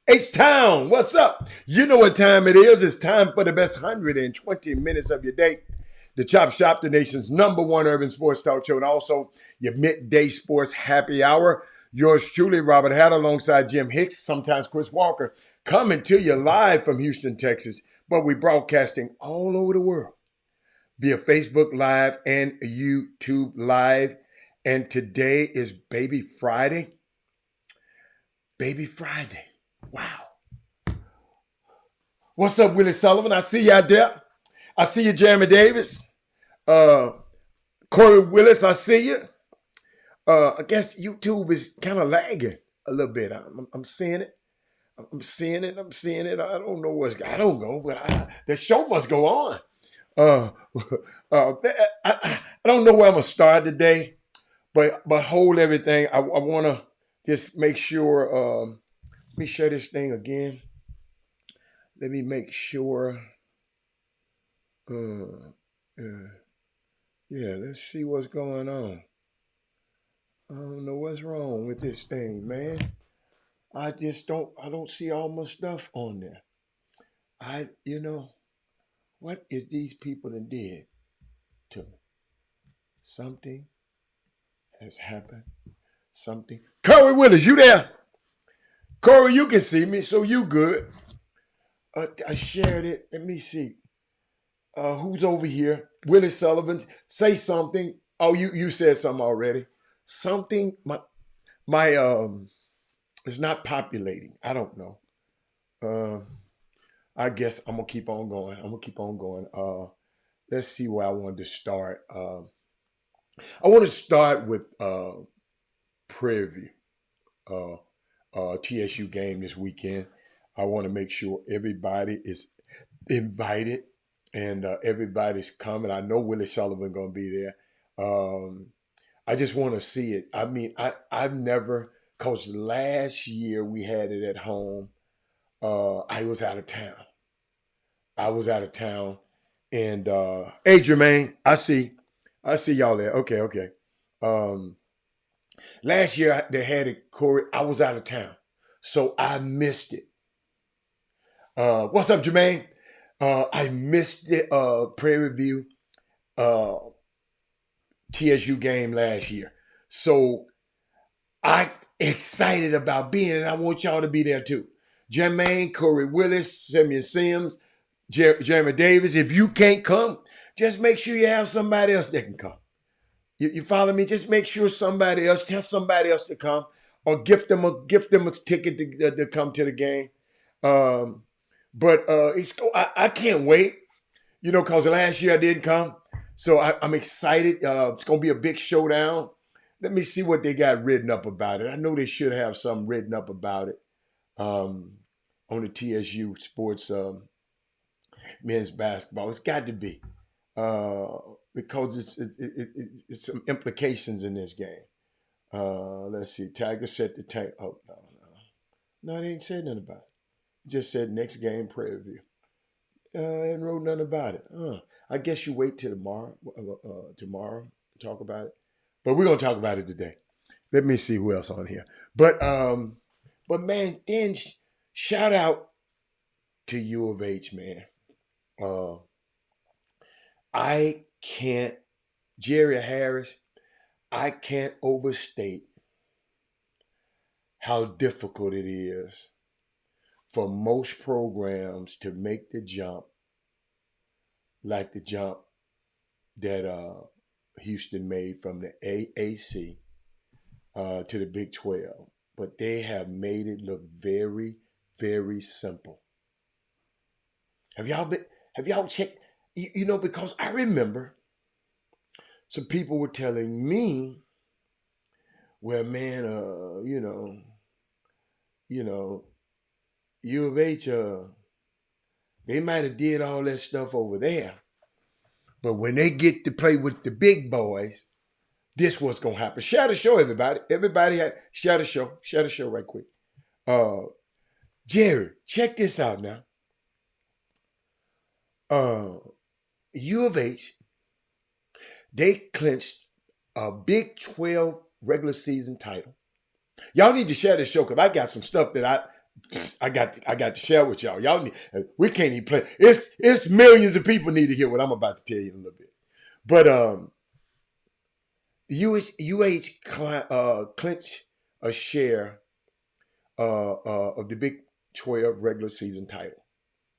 H-Town, what's up? You know what time it is. It's time for the best 120 minutes of your day. The Chop Shop, the nation's #1 urban sports talk show, and also your midday sports happy hour. Yours truly, Robert Hatter, alongside Jim Hicks, sometimes Chris Walker, coming to you live from Houston, Texas. But we're broadcasting all over the world via Facebook Live and YouTube Live. And today is Baby Friday. Baby Friday. Wow. What's up, Willie Sullivan? I see you out there. I see you, Jeremy Davis. Corey Willis, I see you. I guess YouTube is kind of lagging a little bit. I'm seeing it. I'm seeing it. I'm seeing it. I don't know I don't know, but the show must go on. Uh, I don't know where I'm gonna start today, but hold everything. I want to just make sure. Let me share this thing again. Let me make sure. Yeah, let's see what's going on. I don't know what's wrong with this thing, man. I don't see all my stuff on there. What is these people that did to me? Something has happened. Something. Corey Willis, you there? Corey, you can see me, so you good. I shared it. Let me see. Who's over here? Willie Sullivan. Say something. Oh, you said something already. Something my it's not populating. I don't know. I guess I'm gonna keep on going. I'm gonna keep on going. Let's see where I wanted to start. I want to start with Prairie View, TSU game this weekend. I want to make sure everybody is invited and everybody's coming. I know Willie Sullivan going to be there. I just want to see it. I mean, I've never, because last year we had it at home. I was out of town. And hey, Jermaine, I see y'all there. Okay. Last year they had it, Corey. I was out of town, so I missed it. What's up, Jermaine? I missed the Prairie View TSU game last year. So I excited about being, and I want y'all to be there too. Jermaine, Corey Willis, Simeon Sims, Jeremy Davis. If you can't come, just make sure you have somebody else that can come. You follow me? Just make sure tell somebody else to come, or gift them a ticket to come to the game. But I can't wait, because last year I didn't come. So I'm excited. It's going to be a big showdown. Let me see what they got written up about it. I know they should have something written up about it on the TSU sports men's basketball. It's got to be because it's some implications in this game. Let's see. Tiger set the tank. Oh, no, they ain't said nothing about it. Just said next game, Prairie View. And wrote nothing about it. I guess you wait till tomorrow to talk about it. But we're gonna talk about it today. Let me see who else on here. But man, then shout out to U of H, man. I can't, Jerry Harris. I can't overstate how difficult it is for most programs to make the jump, like the jump that Houston made from the AAC to the Big 12. But they have made it look very, very simple. Have y'all checked? Because I remember some people were telling me, well, man, U of H, they might have did all that stuff over there, but when they get to play with the big boys, this what's gonna happen. Share the show, everybody. Share the show. Share the show right quick. Jerry, check this out now. U of H, they clinched a Big 12 regular season title. Y'all need to share this show because I got some stuff that I got to share with y'all. Y'all need, we can't even play. It's millions of people need to hear what I'm about to tell you in a little bit. But clinch a share of the Big 12 regular season title.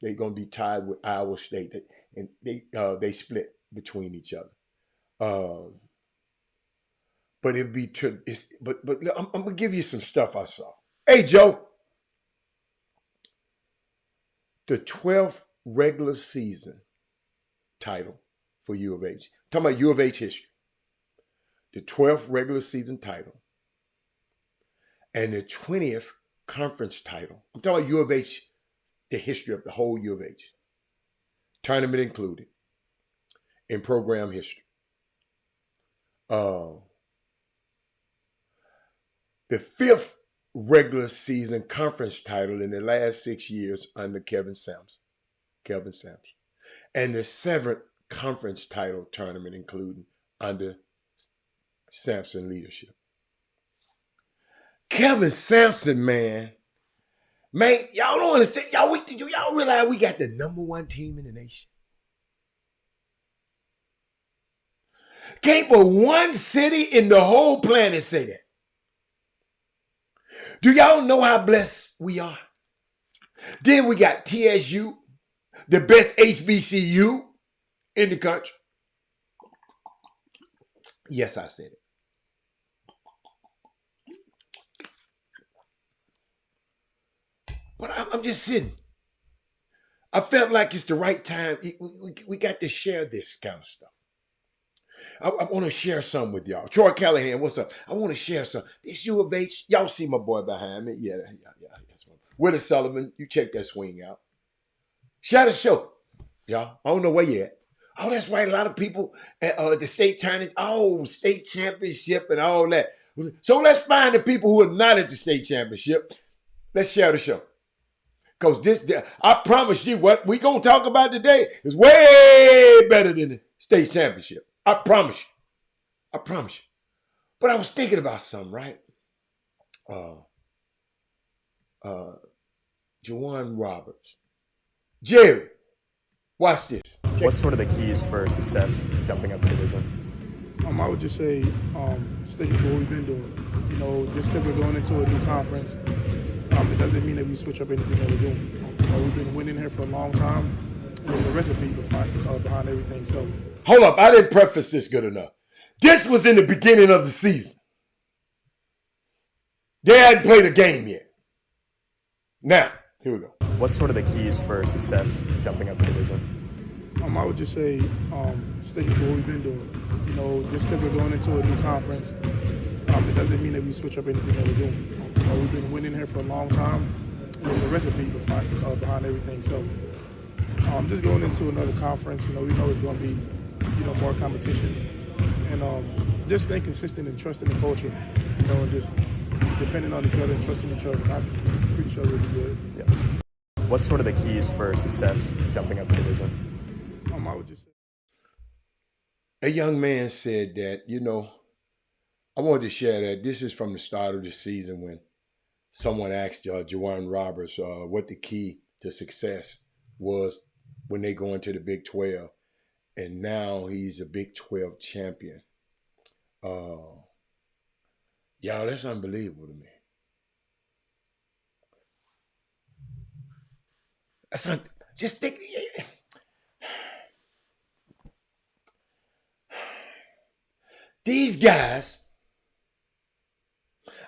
They're gonna be tied with Iowa State, and they split between each other. But it'd be but I'm gonna give you some stuff I saw. Hey Joe, the 12th regular season title for U of H. I'm talking about U of H history. The 12th regular season title and the 20th conference title. I'm talking about U of H, the history of the whole U of H. Tournament included in program history. The 5th regular season conference title in the last 6 years under Kevin Sampson. And the 7th conference title tournament including under Sampson leadership. Kevin Sampson, man, y'all don't understand. Y'all realize we got the #1 team in the nation. Can't but one city in the whole planet say that. Do y'all know how blessed we are? Then we got TSU, the best HBCU in the country. Yes, I said it. But I'm just sitting. I felt like it's the right time. We got to share this kind of stuff. I want to share something with y'all. Troy Callahan, what's up? I want to share something. This U of H, y'all see my boy behind me? Yeah. That's one. Willie Sullivan, you check that swing out. Share the show, y'all. I don't know where you at. Oh, that's right. A lot of people at the state tournament, state championship and all that. So let's find the people who are not at the state championship. Let's share the show. Because I promise you, what we going to talk about today is way better than the state championship. I promise you. But I was thinking about something, right? Juwan Roberts. Jerry, watch this. What's sort of the keys for success jumping up a division? I would just say sticking to what we've been doing. You know, just because we're going into a new conference, it doesn't mean that we switch up anything that we're doing. We've been winning here for a long time, and there's a recipe behind everything. So, hold up, I didn't preface this good enough. This was in the beginning of the season. They hadn't played a game yet. Now, here we go. What's sort of the keys for success jumping up a division? I would just say sticking to what we've been doing. You know, just because we're going into a new conference, it doesn't mean that we switch up anything that we're doing. We've been winning here for a long time, and there's a recipe behind everything. So, just going into another conference, we know it's going to be, more competition, and just staying consistent and trusting the culture, and just depending on each other and trusting each other. I'm pretty sure we'll be good. Yeah. What's sort of the keys for success jumping up a division? I would just say. A young man said that, I wanted to share that. This is from the start of the season when someone asked Juwan Roberts what the key to success was when they go into the Big 12. And now he's a Big 12 champion. Y'all, that's unbelievable to me. Just think. These guys,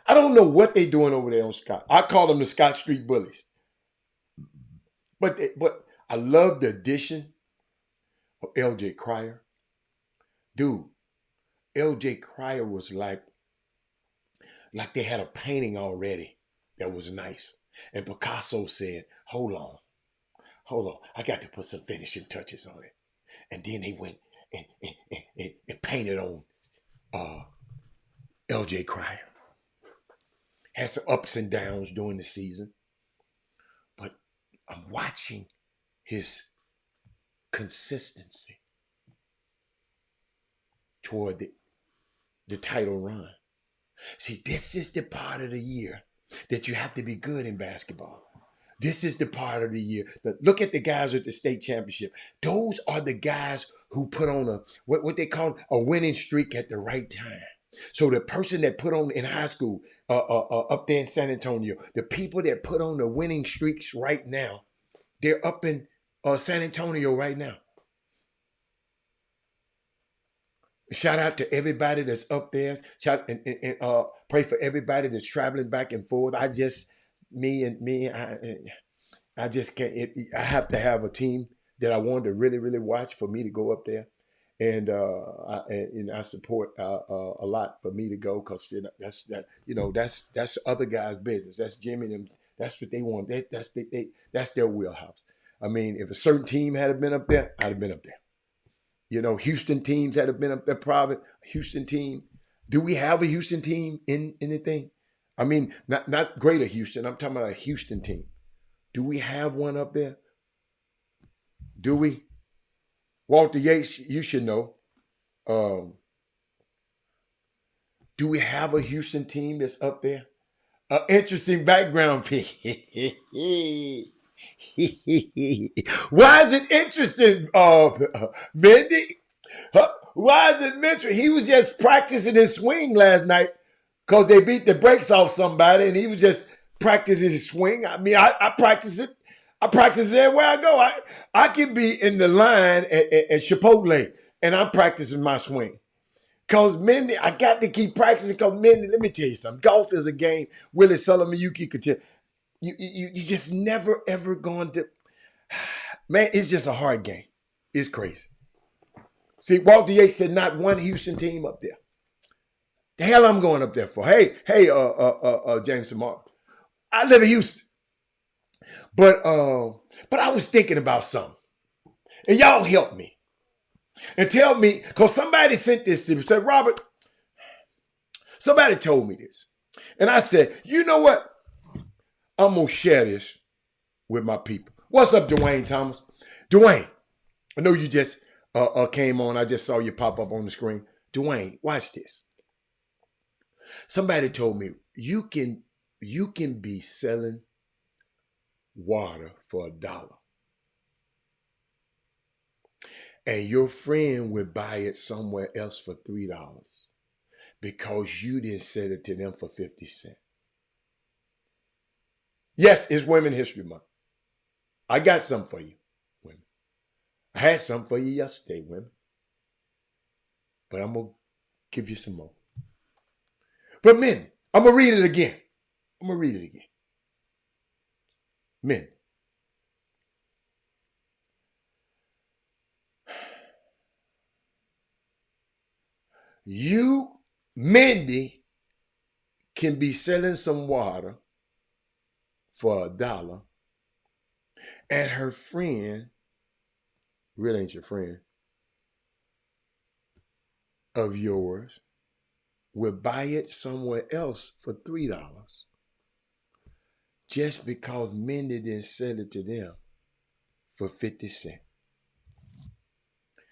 I don't know what they're doing over there on Scott. I call them the Scott Street Bullies. But I love the addition of L.J. Cryer. Dude, L.J. Cryer was like they had a painting already that was nice. And Picasso said, hold on. I got to put some finishing touches on it. And then they went and painted on L.J. Cryer. Had some ups and downs during the season. But I'm watching his consistency toward the title run. See, this is the part of the year that you have to be good in basketball. This is the part of the year. Look at the guys with the state championship. Those are the guys who put on what they call a winning streak at the right time. So the person that put on in high school up there in San Antonio, the people that put on the winning streaks right now, they're up in San Antonio right now. Shout out to everybody that's up there. Shout and pray for everybody that's traveling back and forth. I just can't. I have to have a team that I want to really, really watch for me to go up there, and I support a lot for me to go because that's other guys' business. That's Jimmy and them. That's what they want. That's their wheelhouse. I mean, if a certain team had been up there, I'd have been up there. Houston teams that have been up there, private Houston team. Do we have a Houston team in the thing? I mean, not Greater Houston. I'm talking about a Houston team. Do we have one up there? Do we? Walter Yates, you should know. Do we have a Houston team that's up there? Interesting background pick. Why is it interesting, Mindy? Why is it interesting? He was just practicing his swing last night because they beat the brakes off somebody, and he was just practicing his swing. I mean, I practice it. I practice it everywhere I go. I can be in the line at Chipotle, and I'm practicing my swing. Because Mindy, I got to keep practicing because, Mindy, let me tell you something. Golf is a game. Willie Solomayuki could tell you just never, ever going to, man, it's just a hard game. It's crazy. See, Walter Yates said not one Houston team up there. The hell I'm going up there for? Hey, James Samar. I live in Houston. But I was thinking about something. And y'all help me. And tell me, because somebody sent this to me, said, Robert, somebody told me this. And I said, you know what? I'm going to share this with my people. What's up, Dwayne Thomas? Dwayne, I know you just came on. I just saw you pop up on the screen. Dwayne, watch this. Somebody told me you can be selling water for $1. And your friend would buy it somewhere else for $3 because you didn't sell it to them for 50 cents. Yes, it's Women's History Month. I got something for you, women. I had something for you yesterday, women. But I'm going to give you some more. But men, I'm going to read it again. Men. You, Mindy, can be selling some water for $1, and her friend, really ain't your friend, of yours, will buy it somewhere else for $3 just because Mindy didn't sell it to them for 50 cents.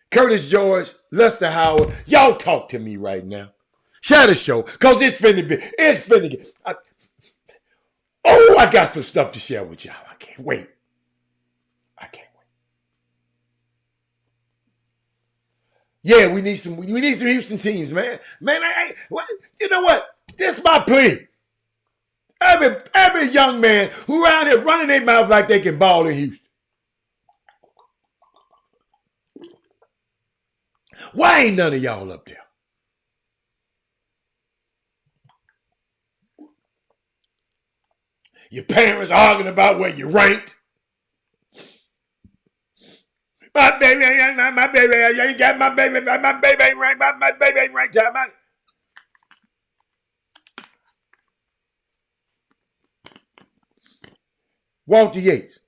Curtis George, Lester Howard, y'all talk to me right now. Share the show, because it's finna get. I got some stuff to share with y'all. I can't wait. Yeah, we need some Houston teams, man. Man, you know what? This is my plea. Every young man who around here running their mouth like they can ball in Houston. Why ain't none of y'all up there? Your parents arguing about where you ranked. My baby ain't ranked. My baby ain't ranked. Walter Yates.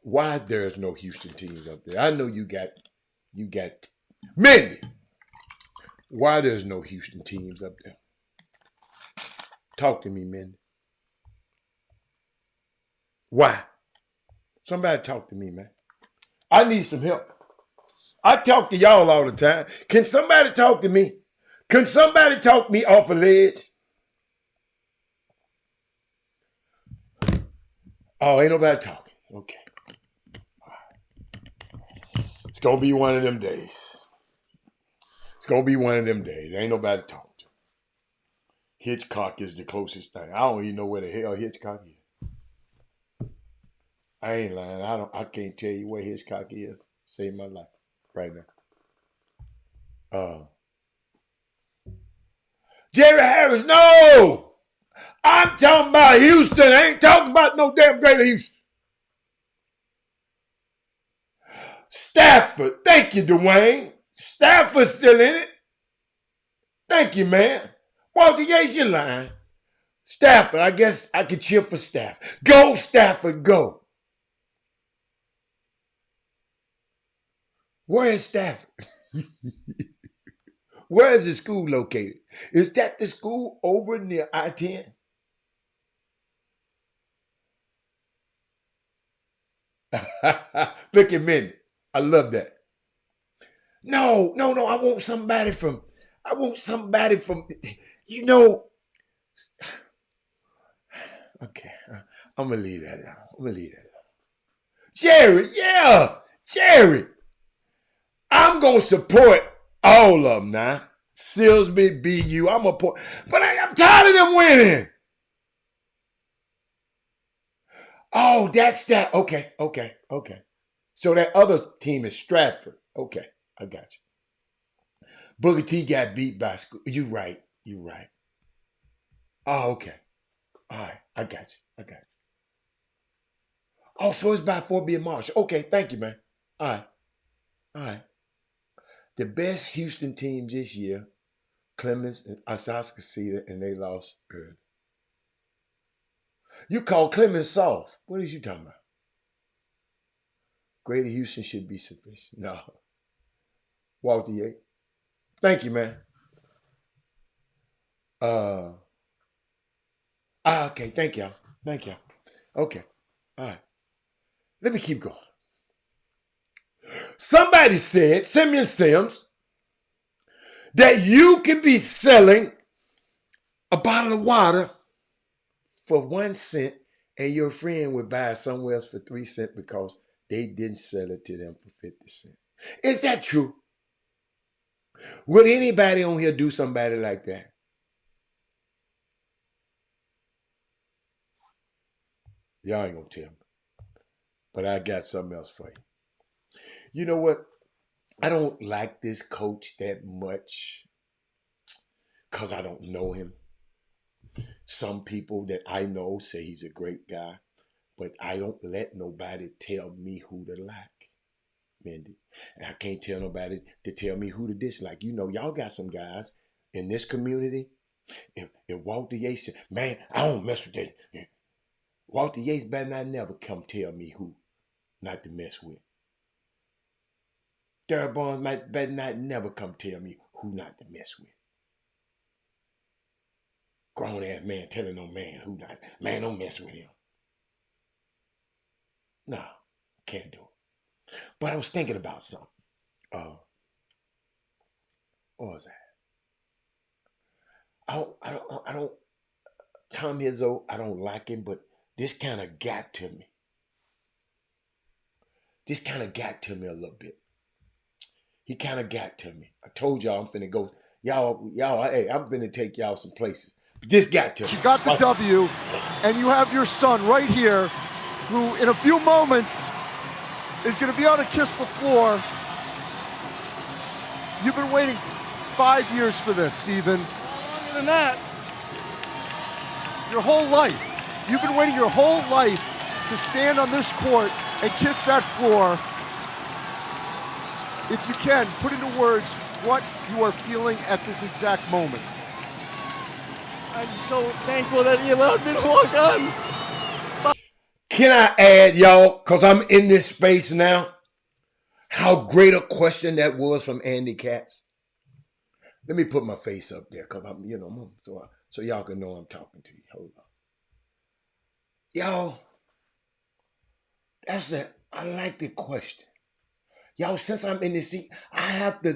Why there's no Houston teams up there? I know you got Mindy. Why there's no Houston teams up there? Talk to me, Mindy. Why? Somebody talk to me, man. I need some help. I talk to y'all all the time. Can somebody talk to me? Can somebody talk me off a ledge? Oh, ain't nobody talking. Okay. It's going to be one of them days. It's going to be one of them days. Ain't nobody talking to. Hitchcock is the closest thing. I don't even know where the hell Hitchcock is. I ain't lying. I can't tell you where Hitchcock is. Saved my life right now. Jerry Harris, no! I'm talking about Houston. I ain't talking about no damn Greater Houston. Stafford. Thank you, Dwayne. Stafford's still in it. Thank you, man. Walter Yates, you're lying. Stafford, I guess I could cheer for Stafford. Go, Stafford, go. Where is Stafford? Where is the school located? Is that the school over near I-10? Look at Mindy. I love that. No. I want somebody from, okay. I'm going to leave that alone. Jerry, yeah. Jerry. I'm going to support all of them now. Silsby, BU. But I'm tired of them winning. Oh, that's that. Okay. So that other team is Stratford. Okay, I got you. Booker T got beat by school. You right. Oh, okay. All right, I got you. Oh, so it's by Fort B and Marshall. Okay, thank you, man. All right. The best Houston team this year, Clemens and Osaka Cedar, and they lost early. You call Clemens soft. What is you talking about? Greater Houston should be sufficient. No. Walter Yates. Thank you, man. Okay, thank y'all. Okay. All right. Let me keep going. Somebody said, Simeon Sims, that you can be selling a bottle of water for 1 cent and your friend would buy it somewhere else for 3 cents because they didn't sell it to them for 50 cents. Is that true? Would anybody on here do somebody like that? Y'all ain't gonna tell me. But I got something else for you. You know what? I don't like this coach that much because I don't know him. Some people that I know say he's a great guy, but I don't let nobody tell me who to like, Mindy. And I can't tell nobody to tell me who to dislike. You know, y'all got some guys in this community. If Walter Yates said, man, I don't mess with that. Walter Yates better not never come tell me who not to mess with. Darryl Barnes better not never come tell me who not to mess with. Grown ass man telling no man who not. Man, don't mess with him. No, can't do it. But I was thinking about something. What was that? I don't. Tom Izzo, I don't like him, but this kind of got to me. This kind of got to me a little bit. He kind of got to me. I told y'all I'm finna go. Y'all, hey, I'm finna take y'all some places. This got to me. You got the W, and you have your son right here, who in a few moments is going to be able to kiss the floor. You've been waiting 5 years for this, Steven. Longer than that. Your whole life. You've been waiting your whole life to stand on this court and kiss that floor. If you can, put into words what you are feeling at this exact moment. I'm so thankful that he allowed me to walk on. Can I add, y'all, because I'm in this space now, how great a question that was from Andy Katz? Let me put my face up there because I'm, so y'all can know I'm talking to you. Hold on. Y'all, I like the question. Y'all, since I'm in this seat, I have to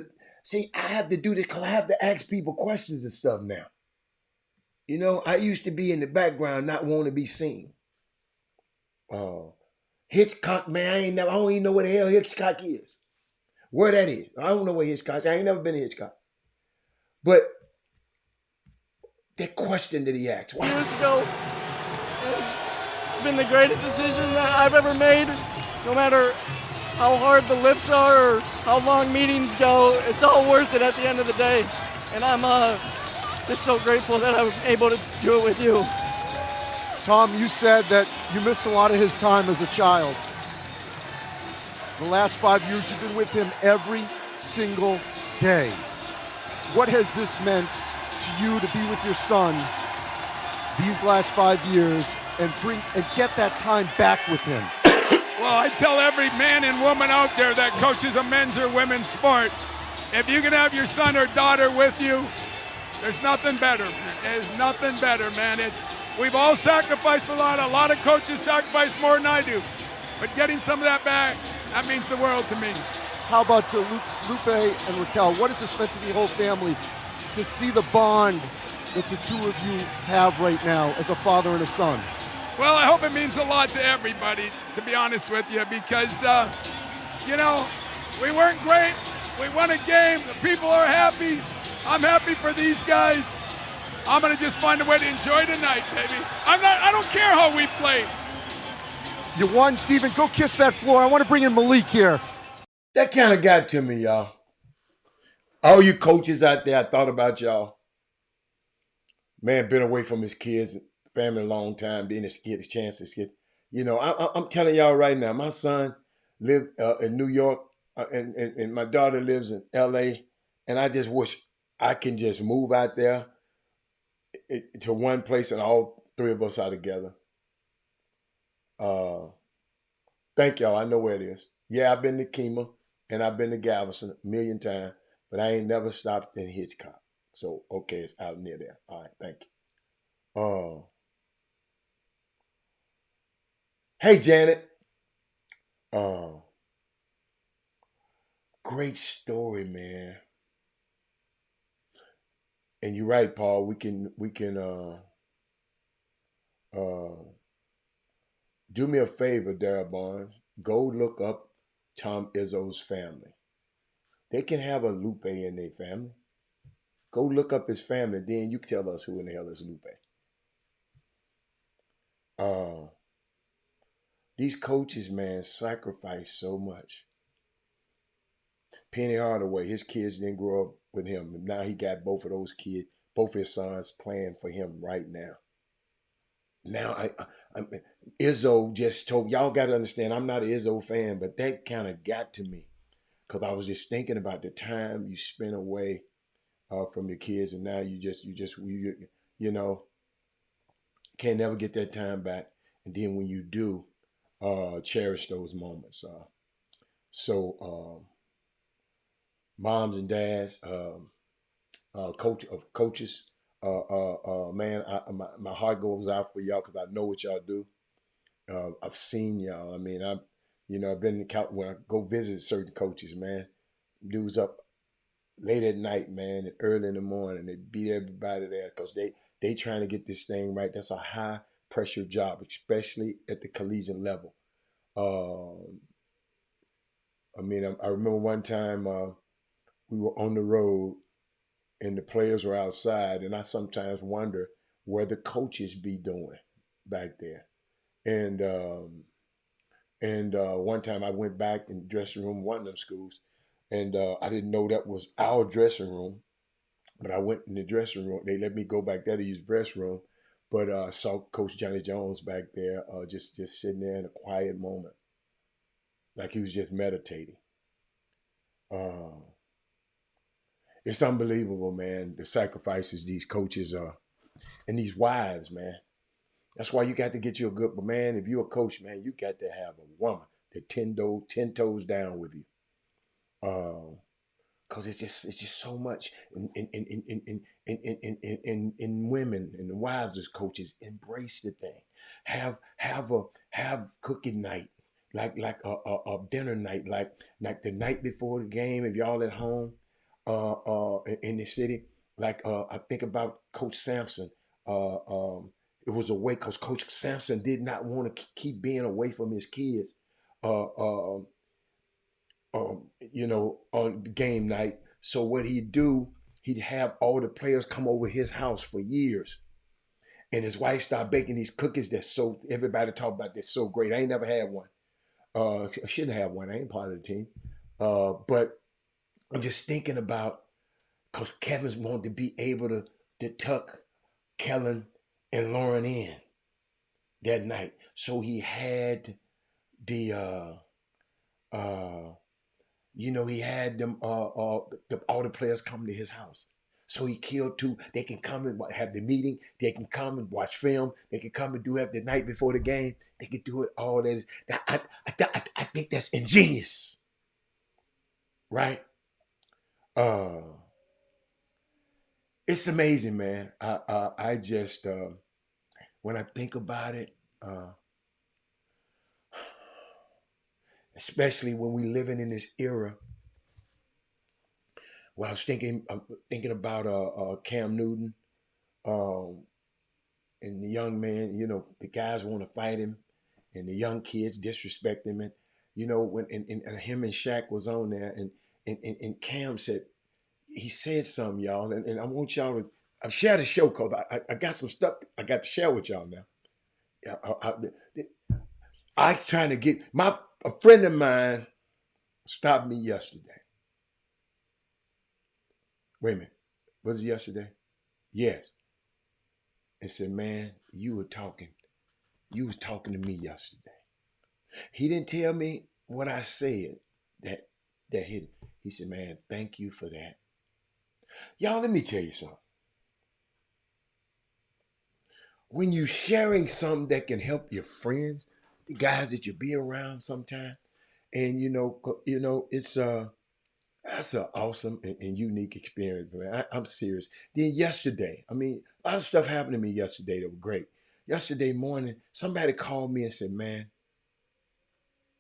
do this because I have to ask people questions and stuff now. You know, I used to be in the background, not want to be seen. Uh, Hitchcock, man, I don't even know where the hell Hitchcock is. Where that is. I don't know where Hitchcock. I ain't never been to Hitchcock. But that question that he asked, why? Years ago, it's been the greatest decision that I've ever made. No matter how hard the lifts are or how long meetings go, it's all worth it at the end of the day. And I'm just so grateful that I'm able to do it with you. Tom, you said that you missed a lot of his time as a child. The last 5 years, you've been with him every single day. What has this meant to you to be with your son these last 5 years and get that time back with him? Well, I tell every man and woman out there that coaches a men's or women's sport, if you can have your son or daughter with you, there's nothing better. There's nothing better, man. We've all sacrificed a lot. A lot of coaches sacrifice more than I do. But getting some of that back, that means the world to me. How about to Lupe and Raquel? What has this meant to the whole family to see the bond that the two of you have right now as a father and a son? Well, I hope it means a lot to everybody, to be honest with you, because, we weren't great. We won a game. The people are happy. I'm happy for these guys. I'm going to just find a way to enjoy tonight, baby. I don't care how we played. You won, Steven. Go kiss that floor. I want to bring in Malik here. That kind of got to me, y'all. All you coaches out there, I thought about y'all. Man, been away from his kids, family a long time, didn't get a chance to get. I'm telling y'all right now, my son lived in New York, and my daughter lives in L.A., and I just wish I can just move out there to one place and all three of us are together. Thank y'all. I know where it is. Yeah, I've been to Kemah and I've been to Galveston a million times, but I ain't never stopped in Hitchcock. So, okay, it's out near there. All right, thank you. Hey, Janet. Great story, man. And you're right, Paul. We can do me a favor, Darryl Barnes. Go look up Tom Izzo's family. They can have a Lupe in their family. Go look up his family, then you tell us who in the hell is Lupe. These coaches, man, sacrifice so much. Penny Hardaway, his kids didn't grow up with him. Now he got both of those kids, both his sons playing for him right now. Now, Izzo just told, y'all got to understand, I'm not an Izzo fan, but that kind of got to me because I was just thinking about the time you spent away from your kids, and now you can't never get that time back. And then when you do, cherish those moments. Moms and dads, coaches, man, my heart goes out for y'all because I know what y'all do. I've seen y'all. I mean, I've been when I go visit certain coaches, man, dudes up late at night, man, and early in the morning. They beat everybody there because they trying to get this thing right. That's a high pressure job, especially at the collegiate level. I remember one time we were on the road and the players were outside, and I sometimes wonder where the coaches be doing back there. And one time I went back in the dressing room, one of them schools, and I didn't know that was our dressing room, but I went in the dressing room. They let me go back there to use the restroom, but I saw Coach Johnny Jones back there just sitting there in a quiet moment, like he was just meditating. It's unbelievable, man, the sacrifices these coaches are, and these wives, man. That's why you got to get you a good, but man, if you're a coach, man, you got to have a woman that 10 toes down with you. Because it's just so much in women and the wives as coaches embrace the thing. Have cooking night, like a dinner night, like the night before the game if y'all at home in the city. Like I think about Coach Sampson. it was away because Coach Sampson did not want to keep being away from his kids. Uh, uh, on game night. So what he'd do, he'd have all the players come over his house for years. And his wife started baking these cookies that so everybody talk about they're so great. I ain't never had one. I shouldn't have one. I ain't part of the team. But I'm just thinking about because Kevin's wanted to be able to tuck Kellen and Lauren in that night. So he had the he had them all the players come to his house. So he killed two. They can come and have the meeting. They can come and watch film. They can come and do it the night before the game. They can do it all that is. I think that's ingenious, right? It's amazing, man. I just when I think about it, especially when we living in this era. Well, I was thinking about Cam Newton, and the young man. The guys want to fight him, and the young kids disrespect him. And when and him and Shaq was on there, and Cam said he said something, y'all, and I want y'all to share the show because I got some stuff I got to share with y'all now. I trying to get a friend of mine stopped me yesterday. Wait a minute. Was it yesterday? Yes. And said, man, you was talking to me yesterday. He didn't tell me what I said that hit him. He said, man, thank you for that. Y'all, let me tell you something. When you sharing something that can help your friends, the guys that you be around sometime, and it's that's an awesome and unique experience, man. I'm serious. Then yesterday, a lot of stuff happened to me yesterday that was great. Yesterday morning, somebody called me and said, man,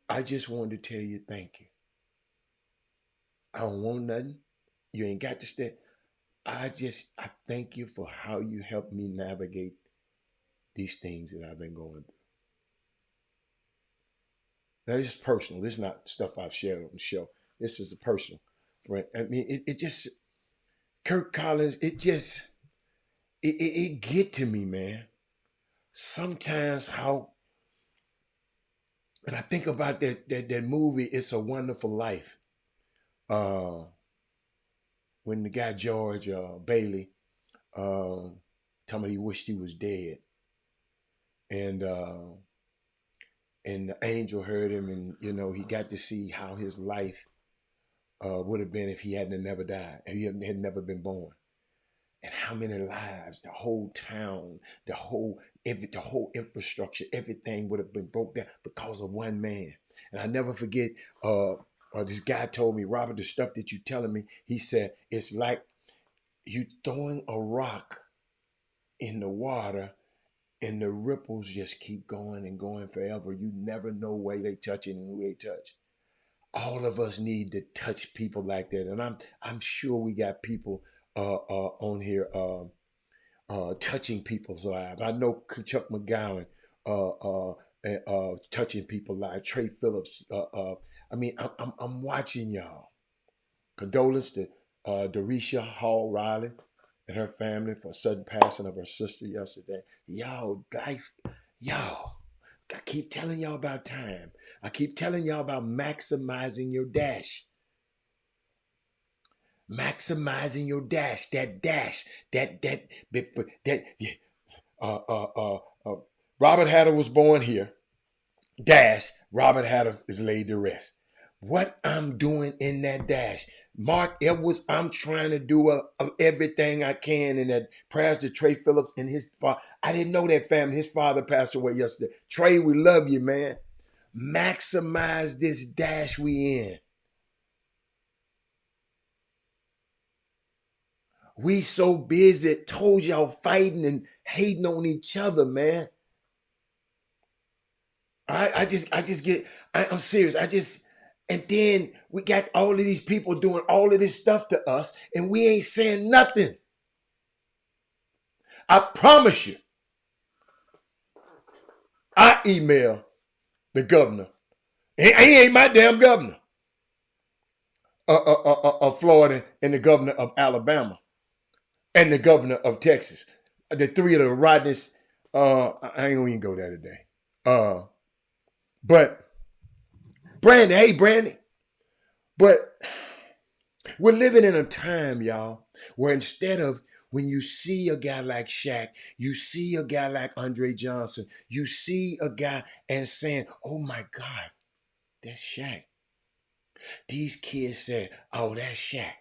I just wanted to tell you thank you. I don't want nothing. You ain't got to stay. I thank you for how you helped me navigate these things that I've been going through. Now, this is personal. This is not stuff I've shared on the show. This is a personal. Right? It just, Kirk Collins, it get to me, man. Sometimes and I think about that movie, It's a Wonderful Life. When the guy George Bailey told me he wished he was dead, and the angel heard him, and he got to see how his life would have been if he hadn't never died, and he had never been born, and how many lives, the whole town, the whole infrastructure, everything would have been broke down because of one man. And I never forget. This guy told me, Robert, the stuff that you telling me, he said, it's like you throwing a rock in the water and the ripples just keep going and going forever. You never know where they touching and who they touch. All of us need to touch people like that. And I'm sure we got people on here touching people's lives. I know Chuck McGowan touching people's lives. Trey Phillips. I'm watching y'all. Condolence to Dorisha Hall Riley and her family for a sudden passing of her sister yesterday. Y'all, I keep telling y'all about time. I keep telling y'all about maximizing your dash. Maximizing your dash. Robert Hatter was born here. Dash, Robert Hatter is laid to rest. What I'm doing in that dash, Mark Edwards, I'm trying to do everything I can in that. Prayers to Trey Phillips and his father. I didn't know that family. His father passed away yesterday. Trey, we love you, man. Maximize this dash we in. We so busy, told y'all, fighting and hating on each other, man. I'm serious. And then we got all of these people doing all of this stuff to us, and we ain't saying nothing. I promise you, emailed the governor. He ain't my damn governor of Florida and the governor of Alabama and the governor of Texas. The three of the rottennest. I ain't gonna even go there today. But Brandy, hey Brandy. But we're living in a time, y'all, where instead of when you see a guy like Shaq, you see a guy like Andre Johnson, you see a guy and saying, oh my God, that's Shaq. These kids said, oh, that's Shaq.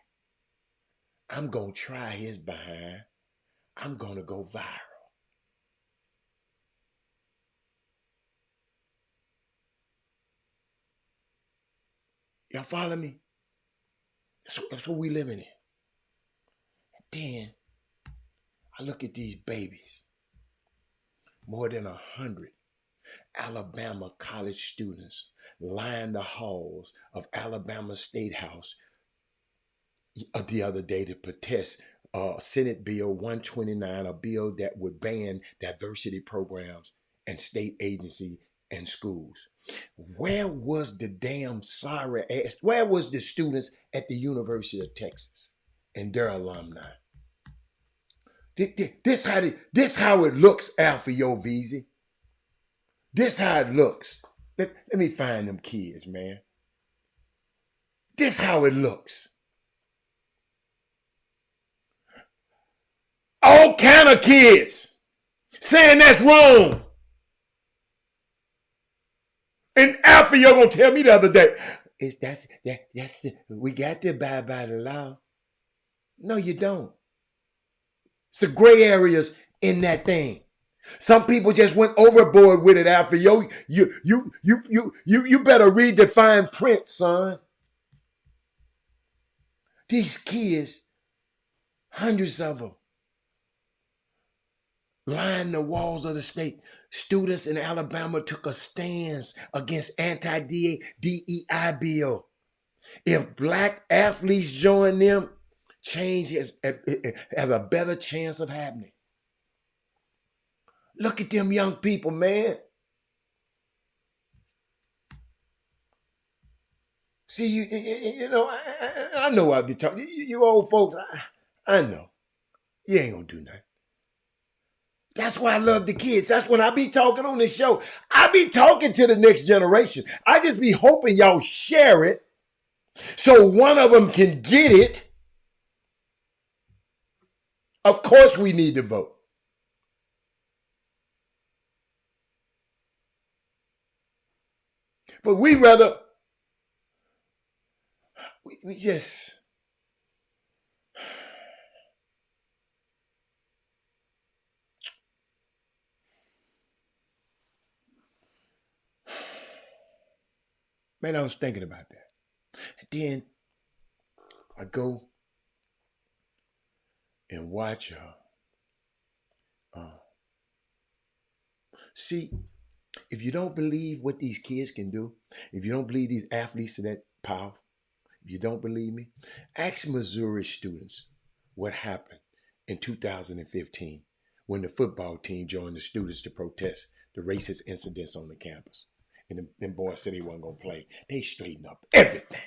I'm going to try his behind. I'm going to go viral. Y'all follow me? That's what we living in. Then I look at these babies. More than 100 Alabama college students line the halls of Alabama State House the other day to protest Senate Bill 129, a bill that would ban diversity programs and state agency and schools. Where was the damn sorry ass? Where was the students at the University of Texas and their alumni? This how it looks, Alpha Yo VZ. This how it looks. Let me find them kids, man. This how it looks. All kind of kids saying that's wrong. And Alpha, you're gonna tell me the other day, we got to abide by the law. No, you don't. It's the gray areas in that thing. Some people just went overboard with it, Alpha. You better read the fine print, son. These kids, hundreds of them, line the walls of the state. Students in Alabama took a stance against anti-DEI bill. If black athletes join them, change has a better chance of happening. Look at them young people, man. See, you know, I know I'll be talking. You old folks, I know. You ain't gonna do nothing. That's why I love the kids. That's when I be talking on this show. I be talking to the next generation. I just be hoping y'all share it so one of them can get it. Of course we need to vote. But we rather, we just, man, I was thinking about that. And then I go and watch see, if you don't believe what these kids can do, if you don't believe these athletes are that powerful, if you don't believe me, ask Missouri students what happened in 2015 when the football team joined the students to protest the racist incidents on the campus. And them boys said they weren't going to play. They straightened up everything.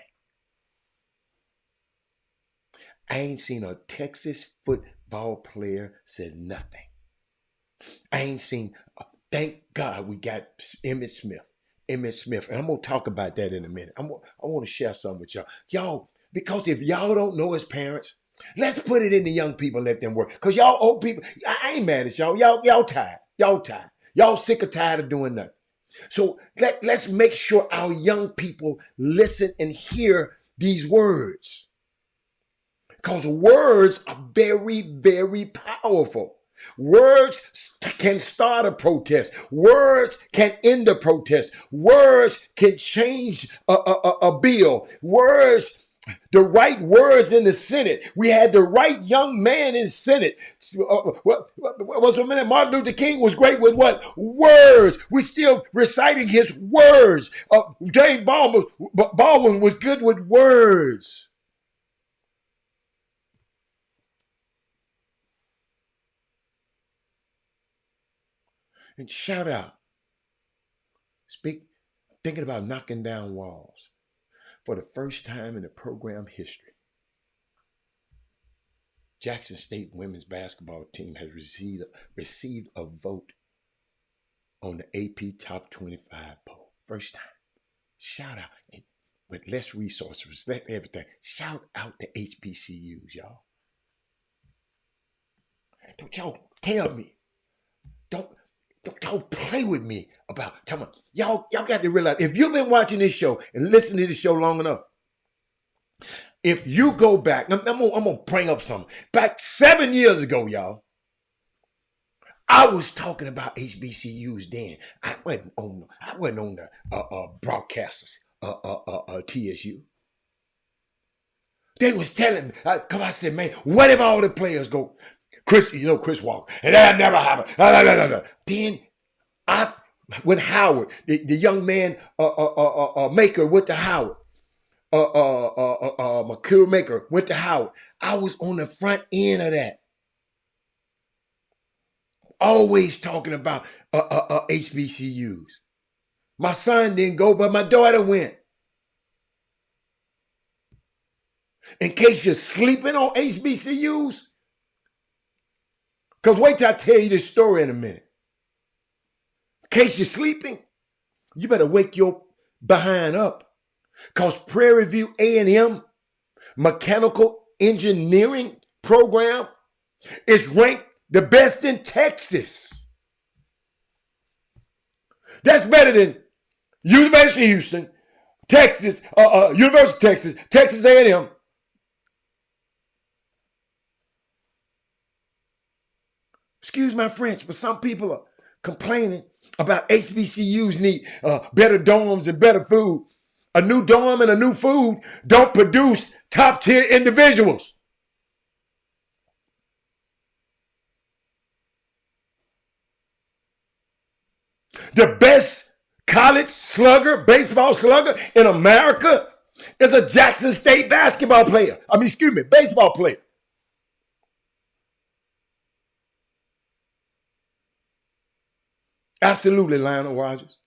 I ain't seen a Texas football player said nothing. I ain't seen, thank God we got Emmitt Smith. And I'm going to talk about that in a minute. I want to share something with y'all. Y'all, because if y'all don't know as parents, let's put it in the young people, let them work. Because y'all old people, I ain't mad at y'all. Y'all tired. Y'all tired. Y'all sick or tired of doing nothing. So let's make sure our young people listen and hear these words. Because words are very, very powerful. Words can start a protest. Words can end a protest. Words can change a bill. Words, the right words in the Senate. We had the right young man in Senate. Was a minute. Martin Luther King was great with what? Words. We're still reciting his words. James Baldwin was good with words. And shout out Thinking about knocking down walls. For the first time in the program history, Jackson State women's basketball team has received a vote on the AP Top 25 poll. First time. Shout out. And with less resources, less everything. Shout out to HBCUs, y'all. Don't y'all tell me. Don't y'all play with me about y'all got to realize, if you've been watching this show and listening to this show long enough, if you go back, I'm gonna bring up something. Back 7 years ago, y'all, I was talking about HBCUs then. I wasn't on the broadcasters, TSU. They was telling me, because I said, man, what if all the players go, Chris Walker, and that never happened. Then when Howard, the young man Maker went to Howard, Makir Maker went to Howard, I was on the front end of that. Always talking about HBCUs. My son didn't go, but my daughter went. In case you're sleeping on HBCUs, because wait till I tell you this story in a minute. In case you're sleeping, you better wake your behind up. Because Prairie View A&M mechanical engineering program is ranked the best in Texas. That's better than University of Houston, Texas, University of Texas, Texas A&M. Excuse my French, but some people are complaining about HBCUs need better dorms and better food. A new dorm and a new food don't produce top tier individuals. The best college slugger, baseball slugger in America is a Jackson State baseball player. Absolutely, Lionel Rogers.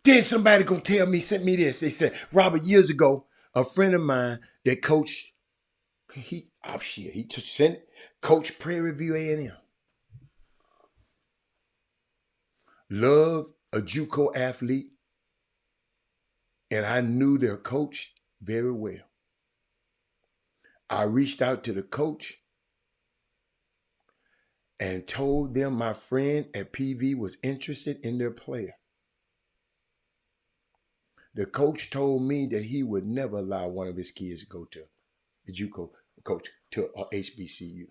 Then somebody gonna tell me, sent me this. They said, Robert, years ago, a friend of mine that coached, Coach Prairie View A&M. Loved a JUCO athlete, and I knew their coach very well. I reached out to the coach and told them my friend at PV was interested in their player. The coach told me that he would never allow one of his kids to go to the JUCO coach to HBCU.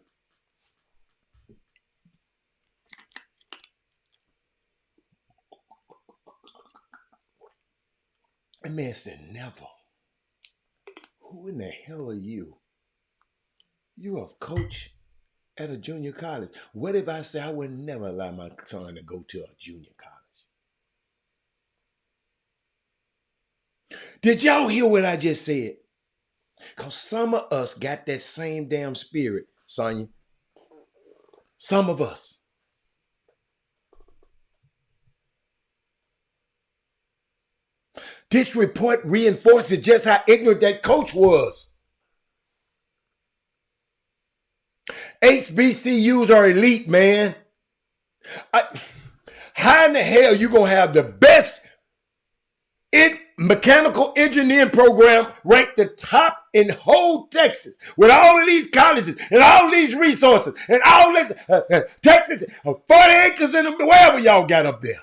The man said, never. Who in the hell are you? You a coach at a junior college. What if I say I would never allow my son to go to a junior college? Did y'all hear what I just said? Because some of us got that same damn spirit, Sonya. Some of us. This report reinforces just how ignorant that coach was. HBCUs are elite, man. How in the hell you gonna have the best mechanical engineering program ranked the top in whole Texas with all of these colleges and all these resources and all this Texas, 40 acres in wherever y'all got up there.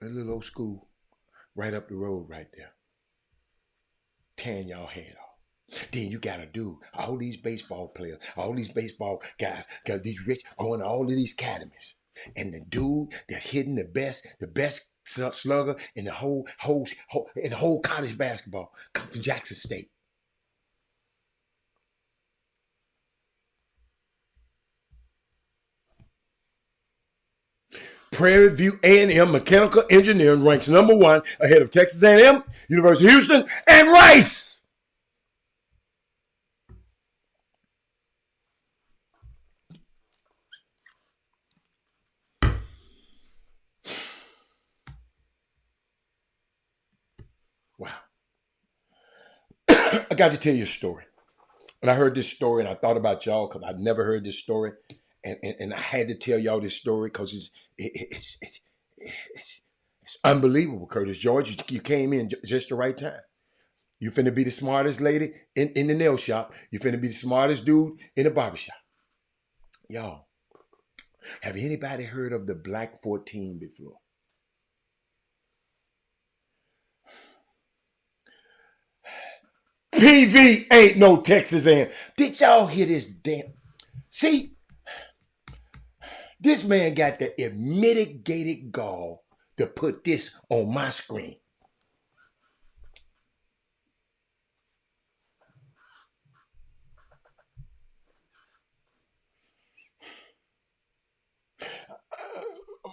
A little old school right up the road right there. Tearing y'all head off. Then you got to do all these baseball players, all these baseball guys, got these rich going to all of these academies. And the dude that's hitting the best slugger in the whole college basketball comes from Jackson State. Prairie View A&M Mechanical Engineering ranks number 1 ahead of Texas A&M, University of Houston, and Rice. Wow. I got to tell you a story. And I heard this story and I thought about y'all because I'd never heard this story. And I had to tell y'all this story because it's unbelievable, Curtis George. You came in just the right time. You finna be the smartest lady in the nail shop. You finna be the smartest dude in the barbershop. Y'all, have anybody heard of the Black 14 before? PV ain't no Texas A&M. Did y'all hear this damn? See, this man got the mitigated gall to put this on my screen.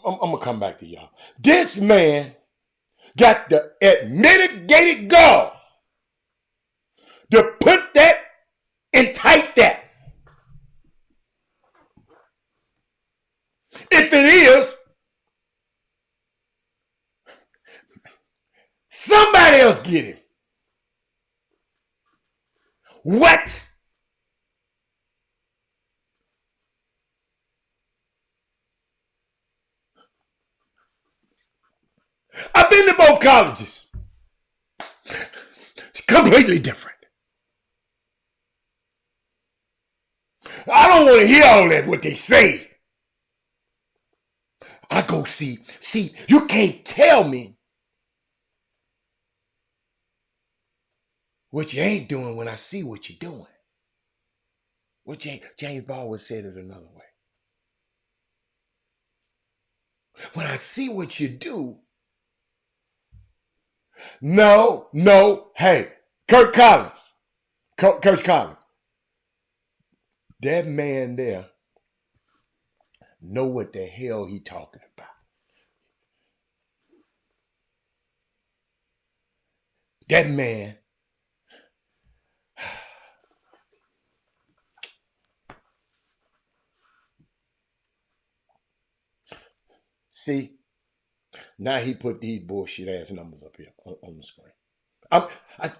I'm gonna come back to y'all. This man got the mitigated gall to put that and type that. If it is, somebody else get it. What? I've been to both colleges. It's completely different. I don't want to hear all that, what they say. I go see, you can't tell me what you ain't doing when I see what you're doing. What James Baldwin said it another way. When I see what you do, no, hey, Coach Collins, that man there know what the hell he talking about. That man, see, now he put these bullshit ass numbers up here on the screen. I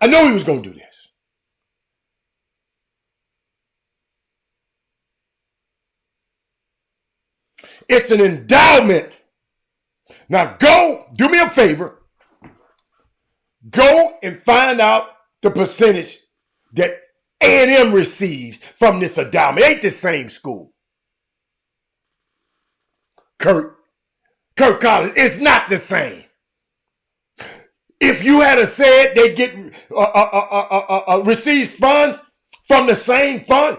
know he was going to do this. It's an endowment. Now go, do me a favor. Go and find out the percentage that A&M receives from this endowment. It ain't the same school. Kirk Collins, it's not the same. If you had said they get receive funds from the same fund,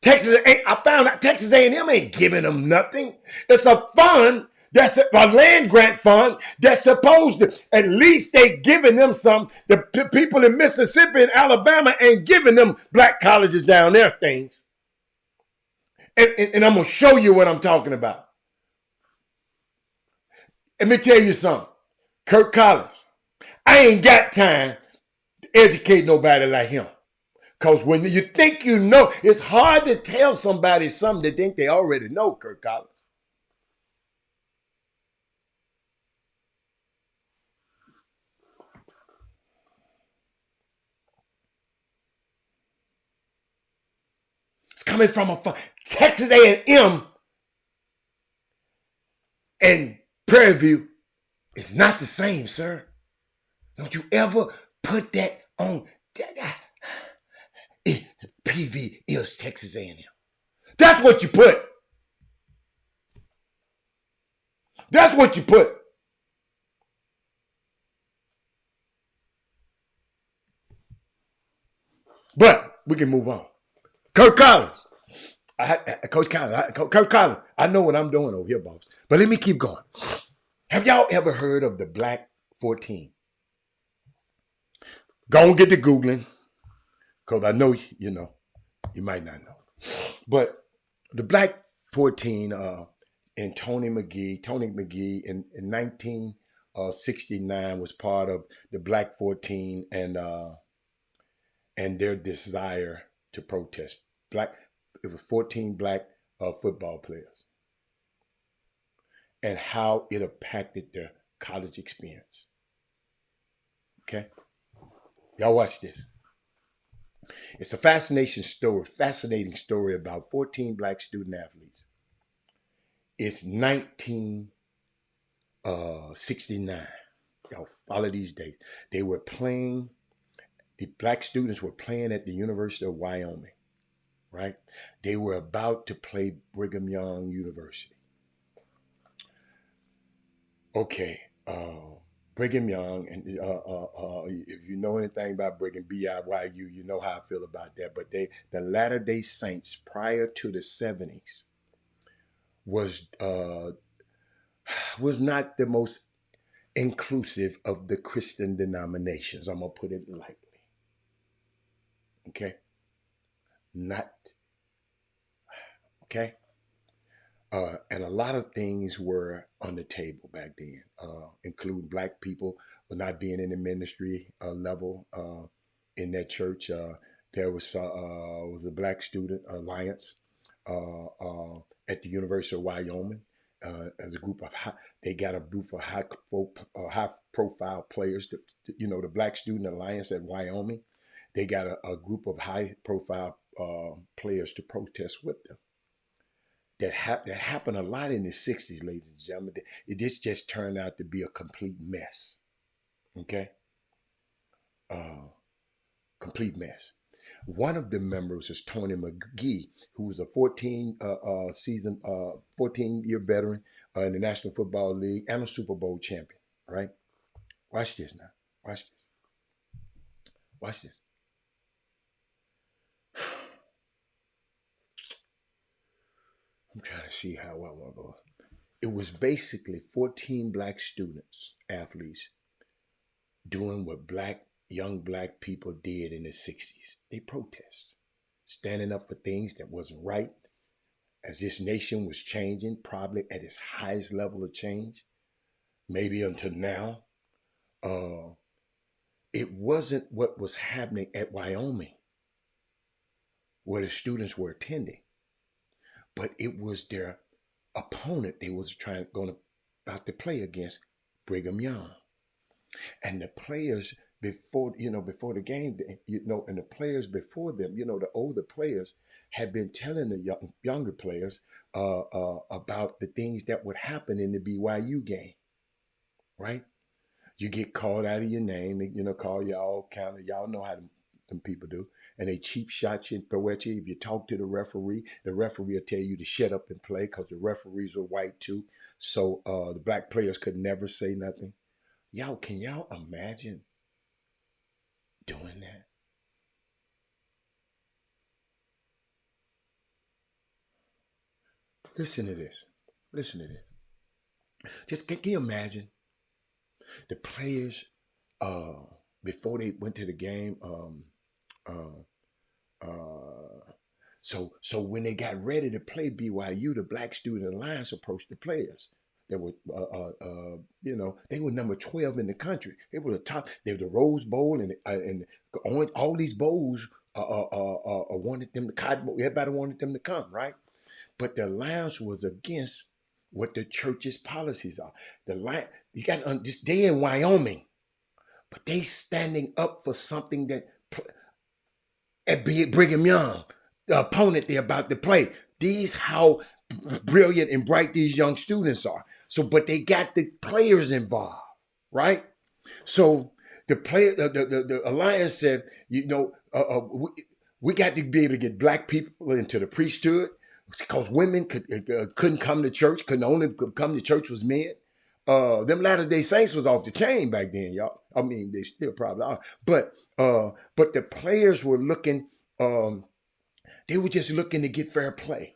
I found out Texas A&M ain't giving them nothing. It's a fund that's a land grant fund that's supposed to, at least they giving them some. The people in Mississippi and Alabama ain't giving them black colleges down there things. And I'm going to show you what I'm talking about. Let me tell you something. Kirk Collins, I ain't got time to educate nobody like him. Because when you think you know, it's hard to tell somebody something they think they already know, Kirk Collins. It's coming from Texas A&M and Prairie View is not the same, sir. Don't you ever put that on. PV is Texas A&M. That's what you put. That's what you put. But we can move on. Kirk Collins. Coach Collins, I know what I'm doing over here, boss. But let me keep going. Have y'all ever heard of the Black 14? Go and get to Googling, because I know, you might not know. But the Black 14 and Tony McGee in 1969 was part of the Black 14 and their desire to protest. It was 14 black football players and how it impacted their college experience. Okay? Y'all watch this. It's a fascinating story about 14 black student athletes. It's 1969. Y'all follow these dates. They were playing, the black students were playing at the University of Wyoming, right? They were about to play Brigham Young University. Okay, Brigham Young, and if you know anything about Brigham, BIYU, you know how I feel about that. But the Latter-day Saints, prior to the 70s, was not the most inclusive of the Christian denominations. I'm gonna put it lightly. Okay, not okay. And a lot of things were on the table back then, including black people not being in the ministry level in that church. There was a Black Student Alliance at the University of Wyoming. As a group of they got a group of high profile players. The Black Student Alliance at Wyoming. They got a group of high profile players to protest with them. That happened a lot in the 60s, ladies and gentlemen. This just turned out to be a complete mess. Okay? Complete mess. One of the members is Tony McGee, who was a 14-year veteran in the National Football League and a Super Bowl champion, right? Watch this now. Watch this. Watch this. I'm trying to see how I want to go. It was basically 14 black students, athletes, doing what young black people did in the 60s. They protest, standing up for things that wasn't right, as this nation was changing, probably at its highest level of change, maybe until now. It wasn't what was happening at Wyoming, where the students were attending, but it was their opponent they was about to play against, Brigham Young. And the players before the game, and the players before them, the older players had been telling the younger players about the things that would happen in the BYU game, right? You get called out of your name, call you all kind of, y'all know how them people do, and they cheap shot you and throw at you. If you talk to the referee will tell you to shut up and play, because the referees are white too. So the black players could never say nothing. Can y'all imagine doing that? Listen to this. Listen to this. Just can you imagine the players before they went to the game? So when they got ready to play BYU, the Black Student Alliance approached the players. They were, they were number 12 in the country. They were the top. They were the Rose Bowl and all these bowls. Wanted them to Cotton Bowl. Everybody wanted them to come, right? But the alliance was against what the church's policies are. You got this. They in Wyoming, but they standing up for something that at Brigham Young, the opponent they're about to play. These how brilliant and bright these young students are. So, but they got the players involved, right? So the alliance said, we got to be able to get black people into the priesthood, because women couldn't come to church. Couldn't only come to church was men. Them Latter-day Saints was off the chain back then, y'all. I mean, they still probably are. But the players were looking. They were just looking to get fair play.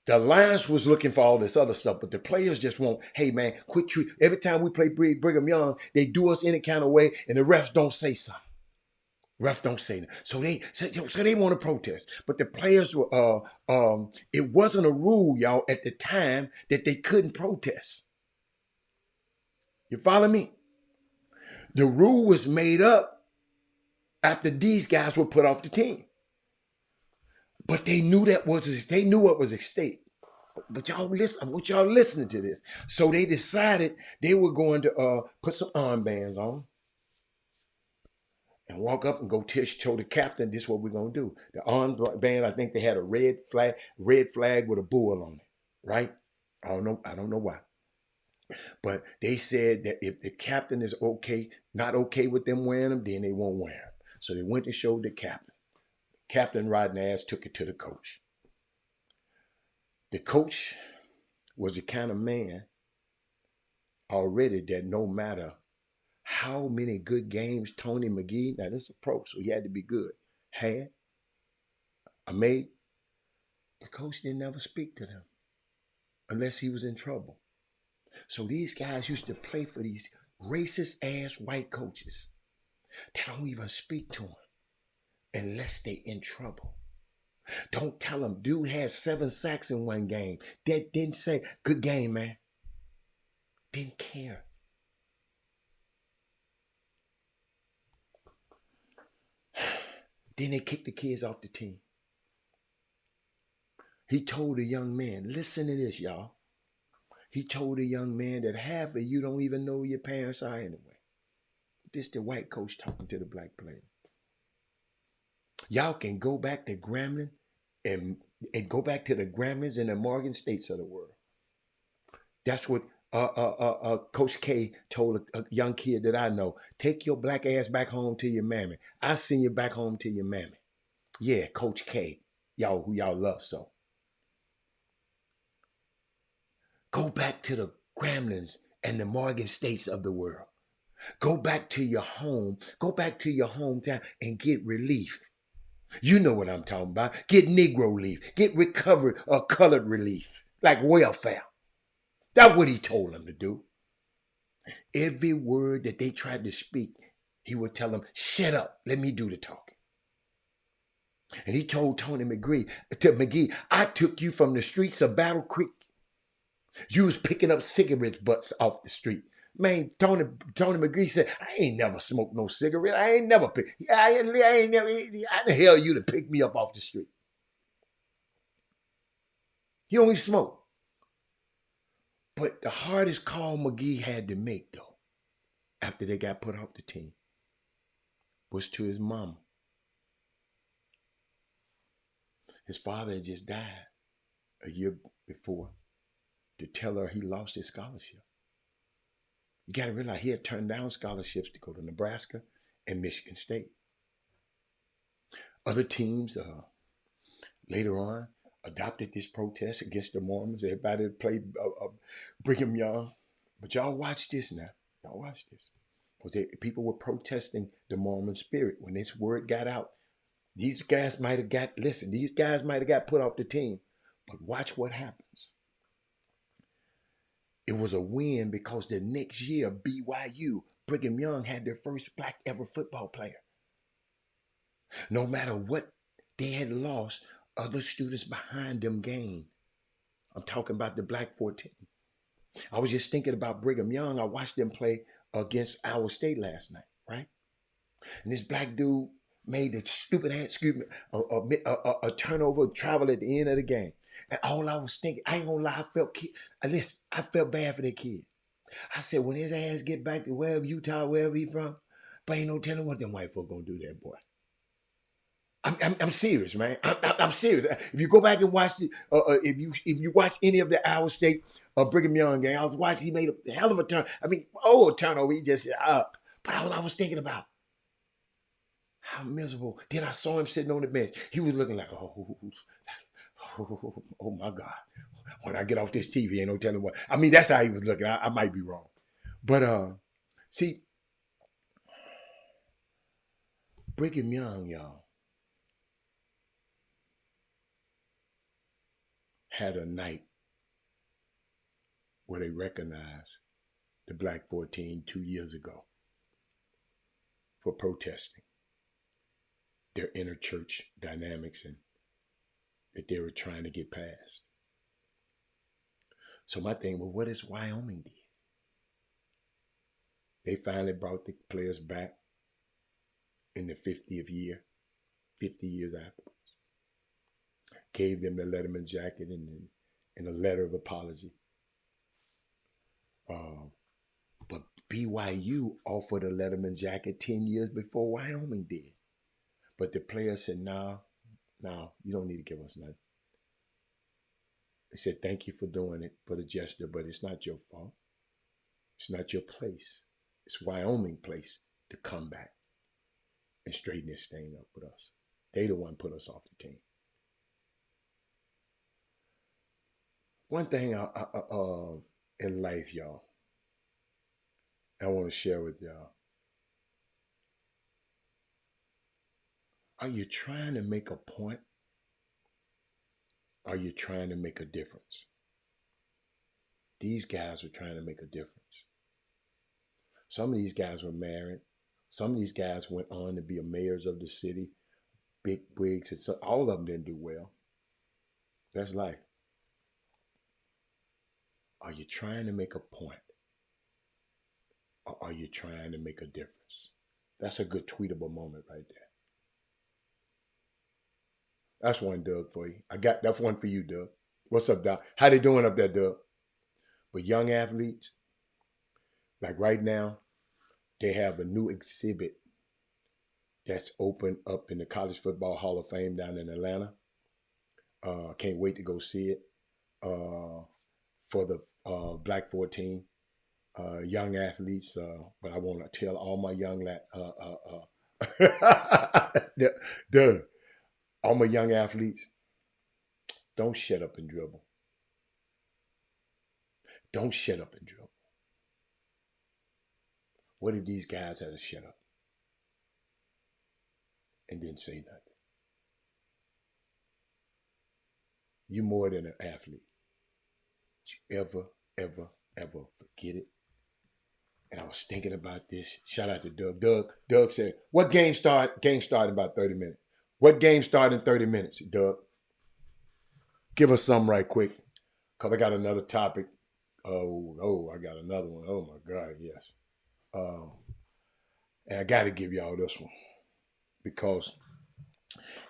The Alliance was looking for all this other stuff, but the players just want, hey man, quit treat. Every time we play Brigham Young, they do us any kind of way, and the refs don't say something. Refs don't say that. So they want to protest. But the players were, it wasn't a rule, y'all, at the time that they couldn't protest. You follow me? The rule was made up after these guys were put off the team. But they knew what was at stake. But y'all listen, I want y'all listening to this. So they decided they were going to put some armbands on. and walk up and go show the captain, this is what we're gonna do. The armband, I think they had a red flag with a bull on it, right? I don't know why. But they said that if the captain is not okay with them wearing them, then they won't wear them. So they went and showed the captain. Captain Rodney Ash took it to the coach. The coach was the kind of man already that no matter how many good games Tony McGee, now this is a pro, so he had to be good, had, made, the coach didn't ever speak to them unless he was in trouble. So these guys used to play for these racist ass white coaches that don't even speak to them unless they in trouble. Don't tell them dude had 7 sacks in one game. That didn't say, good game, man. Didn't care. Then they kicked the kids off the team. He told a young man, listen to this, y'all. He told a young man that half of you don't even know who your parents are anyway. This the white coach talking to the black player. Y'all can go back to Gremlin and go back to the Gremlins and the Morgan States of the world. That's what Coach K told a young kid that I know. Take your black ass back home to your mammy. I send you back home to your mammy. Yeah, Coach K, y'all who y'all love so. Go back to the Gremlins and the Morgan States of the world. Go back to your home. Go back to your hometown and get relief. You know what I'm talking about. Get Negro relief. Get recovered or colored relief. Like welfare. That's what he told them to do. Every word that they tried to speak, he would tell them, shut up. Let me do the talking. And he told Tony McGee, I took you from the streets of Battle Creek. You was picking up cigarette butts off the street. Man, Tony McGee said, I ain't never smoked no cigarette. I ain't never picked. I ain't never. How the hell you to pick me up off the street? You don't even smoke. But the hardest call McGee had to make, though, after they got put off the team, was to his mama. His father had just died a year before to tell her he lost his scholarship. You got to realize he had turned down scholarships to go to Nebraska and Michigan State. Other teams later on adopted this protest against the Mormons. Everybody played Brigham Young. But y'all watch this now. Y'all watch this. Because people were protesting the Mormon spirit. When this word got out, these guys might have got put off the team. But watch what happens. It was a win because the next year, BYU, Brigham Young had their first black ever football player. No matter what they had lost, other students behind them gained. I'm talking about the Black 14. I was just thinking about Brigham Young. I watched them play against Iowa State last night, right? And this black dude made the stupid ass, a turnover travel at the end of the game. And all I was thinking, I ain't gonna lie, I felt bad for that kid. I said, when his ass get back to wherever, Utah, wherever he from, but ain't no telling what them white folk gonna do there, boy. I'm serious, man. I'm serious. If you go back and watch if you watch any of the Iowa State Brigham Young game, I was watching. He made a hell of a turn. I mean, a turnover. He just up. But all I was thinking about, how miserable. Then I saw him sitting on the bench. He was looking like, oh my God. When I get off this TV, ain't no telling what. I mean, that's how he was looking. I might be wrong, but see, Brigham Young, y'all, had a night where they recognized the Black 14 2 years ago for protesting their inner church dynamics and that they were trying to get past. So my thing, well, what is Wyoming did? They finally brought the players back in the 50th year, 50 years afterwards. Gave them the Letterman jacket and a letter of apology. But BYU offered a Letterman jacket 10 years before Wyoming did. But the players said, no, you don't need to give us nothing. They said, thank you for doing it for the gesture, but it's not your fault. It's not your place. It's Wyoming place to come back and straighten this thing up with us. They the one put us off the team. One thing in life, y'all, I want to share with y'all. Are you trying to make a point? Are you trying to make a difference? These guys were trying to make a difference. Some of these guys were married. Some of these guys went on to be mayors of the city, big wigs, and so all of them didn't do well. That's life. Are you trying to make a point? Or are you trying to make a difference? That's a good tweetable moment right there. That's one, Doug, for you. That's one for you, Doug. What's up, Doc? How they doing up there, Doug? But young athletes, like right now, they have a new exhibit that's open up in the College Football Hall of Fame down in Atlanta. Can't wait to go see it. For the Black 14 young athletes, but I want to tell all my young all my young athletes, don't shut up and dribble. Don't shut up and dribble. What if these guys had to shut up and didn't say nothing? You more than an athlete. You ever forget it? And I was thinking about this. Shout out to Doug. Doug said, what game start? Game start in about 30 minutes. What game start in 30 minutes, Doug? Give us something right quick. Because I got another topic. Oh, I got another one. Oh my God, yes. And I got to give y'all this one. Because,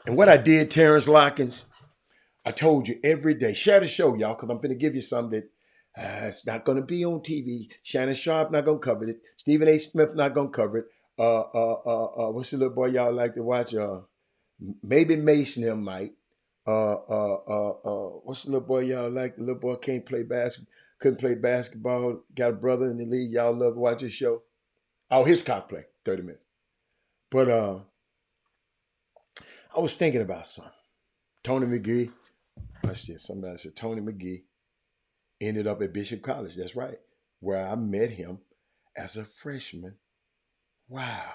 and what I did, Terrence Lockins, I told you every day, share the show, y'all, because I'm going to give you something that it's not going to be on TV. Shannon Sharp not going to cover it. Stephen A. Smith not going to cover it. What's the little boy y'all like to watch? Maybe Mason him might. What's the little boy y'all like? The little boy couldn't play basketball. Got a brother in the league. Y'all love to watch his show. Oh, Hitchcock play 30 minutes. But I was thinking about something. Tony McGee. Somebody said Tony McGee ended up at Bishop College. That's right. Where I met him as a freshman. Wow.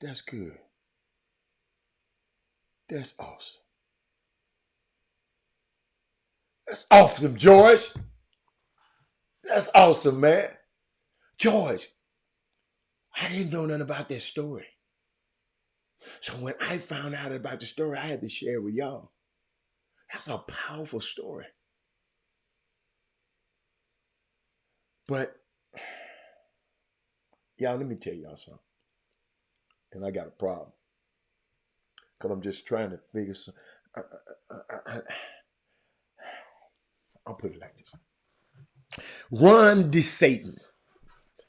That's good. That's awesome. That's awesome, George. That's awesome, man. George, I didn't know nothing about that story. So when I found out about the story, I had to share it with y'all. That's a powerful story. But, y'all, let me tell y'all something. And I got a problem. Because I'm just trying to figure some. I'll put it like this. Ron DeSatan.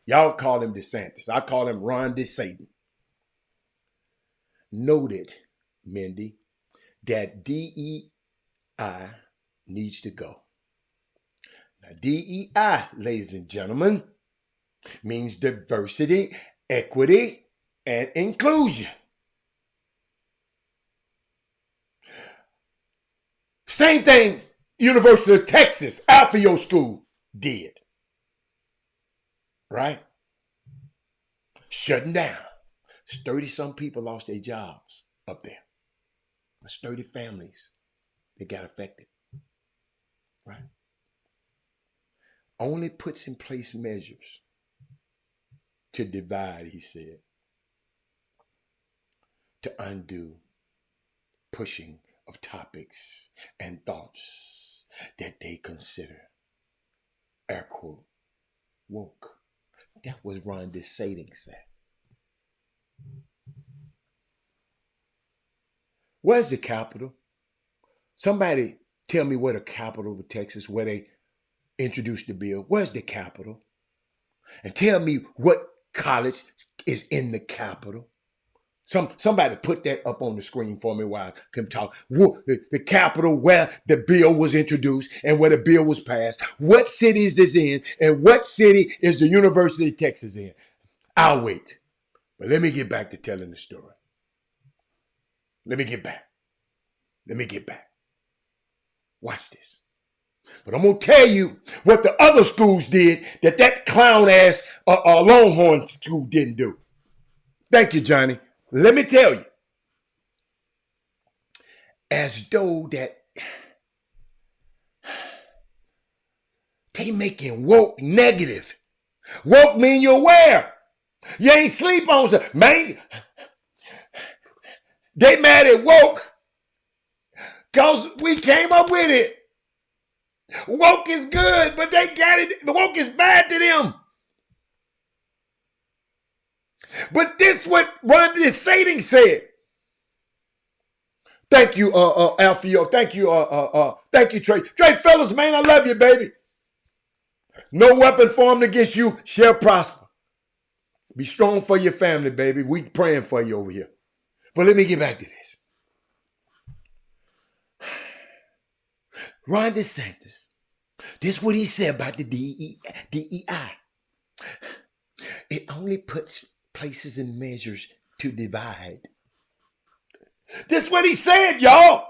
Y'all call him DeSantis. I call him Ron DeSatan. Noted, Mindy, that DEI needs to go. Now, DEI, ladies and gentlemen, means diversity, equity, and inclusion. Same thing University of Texas, Alphayo School, did. Right? Shutting down. 30-some people lost their jobs up there. There's 30 families that got affected. Right? Only puts in place measures to divide, he said, to undo pushing of topics and thoughts that they consider, air quote, woke. That was Ron DeSantis said. Where's the capital? Somebody tell me where the capital of Texas, where they introduced the bill. Where's the capital? And tell me what college is in the capital. Somebody put that up on the screen for me while I can talk. The capital where the bill was introduced and where the bill was passed. What cities is in and what city is the University of Texas in? I'll wait. But let me get back to telling the story. Let me get back. Watch this. But I'm going to tell you what the other schools did that clown ass Longhorn school didn't do. Thank you, Johnny. Let me tell you. As though that they making woke negative. Woke mean you're aware. You ain't sleep on stuff. Man, they mad at woke because we came up with it. Woke is good, but they got it. Woke is bad to them. But this what Ron DeSantis said. Thank you, Alfio. Thank you, Trey. Trey, fellas, man, I love you, baby. No weapon formed against you shall prosper. Be strong for your family, baby. We praying for you over here. But let me get back to this. Ron DeSantis, this is what he said about the DEI. It only puts places and measures to divide. This is what he said, y'all.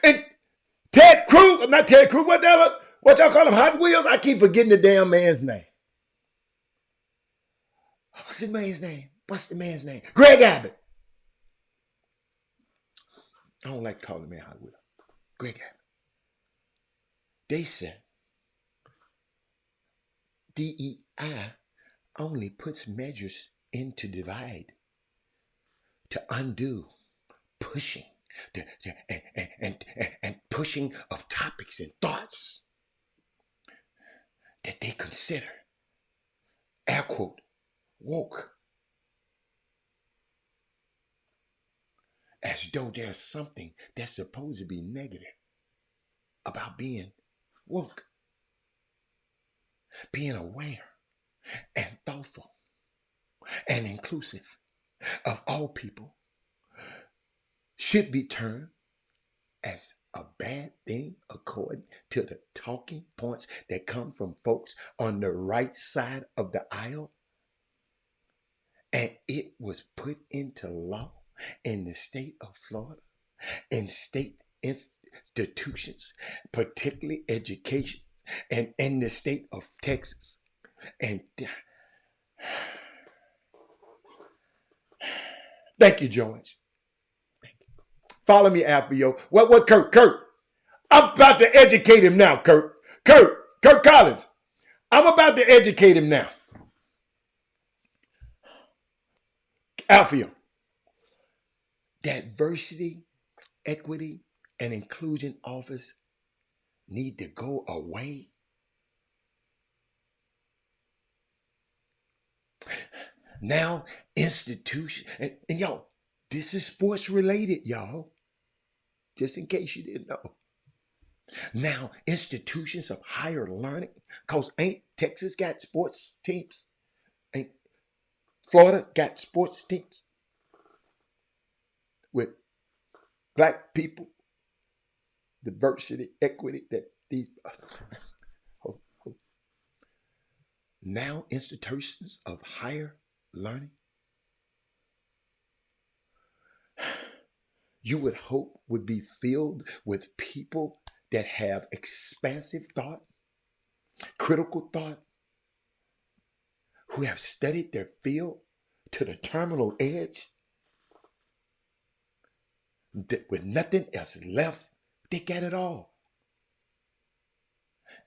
And Ted Cruz, not Ted Cruz, what y'all call him, Hot Wheels? I keep forgetting the damn man's name. What's the man's name? Greg Abbott. I don't like calling me Hot Wheels. Greg Abbott. They said DEI only puts measures into divide, to undo, pushing, and pushing of topics and thoughts that they consider, air quote, woke. As though there's something that's supposed to be negative about being woke. Being aware and thoughtful and inclusive of all people should be termed as a bad thing according to the talking points that come from folks on the right side of the aisle. And it was put into law in the state of Florida, in state institutions, particularly education, and in the state of Texas. And thank you, George. Thank you. Follow me, Alfio. What, Kurt? I'm about to educate him now, Kurt Collins. I'm about to educate him now. Alfio. Diversity, equity, and inclusion office need to go away. Now, institutions, and y'all, this is sports related, y'all. Just in case you didn't know. Now, institutions of higher learning, because ain't Texas got sports teams? Ain't Florida got sports teams? With black people, diversity, equity, that these now institutions of higher learning, you would hope would be filled with people that have expansive thought, critical thought, who have studied their field to the terminal edge, that with nothing else left, they got it all.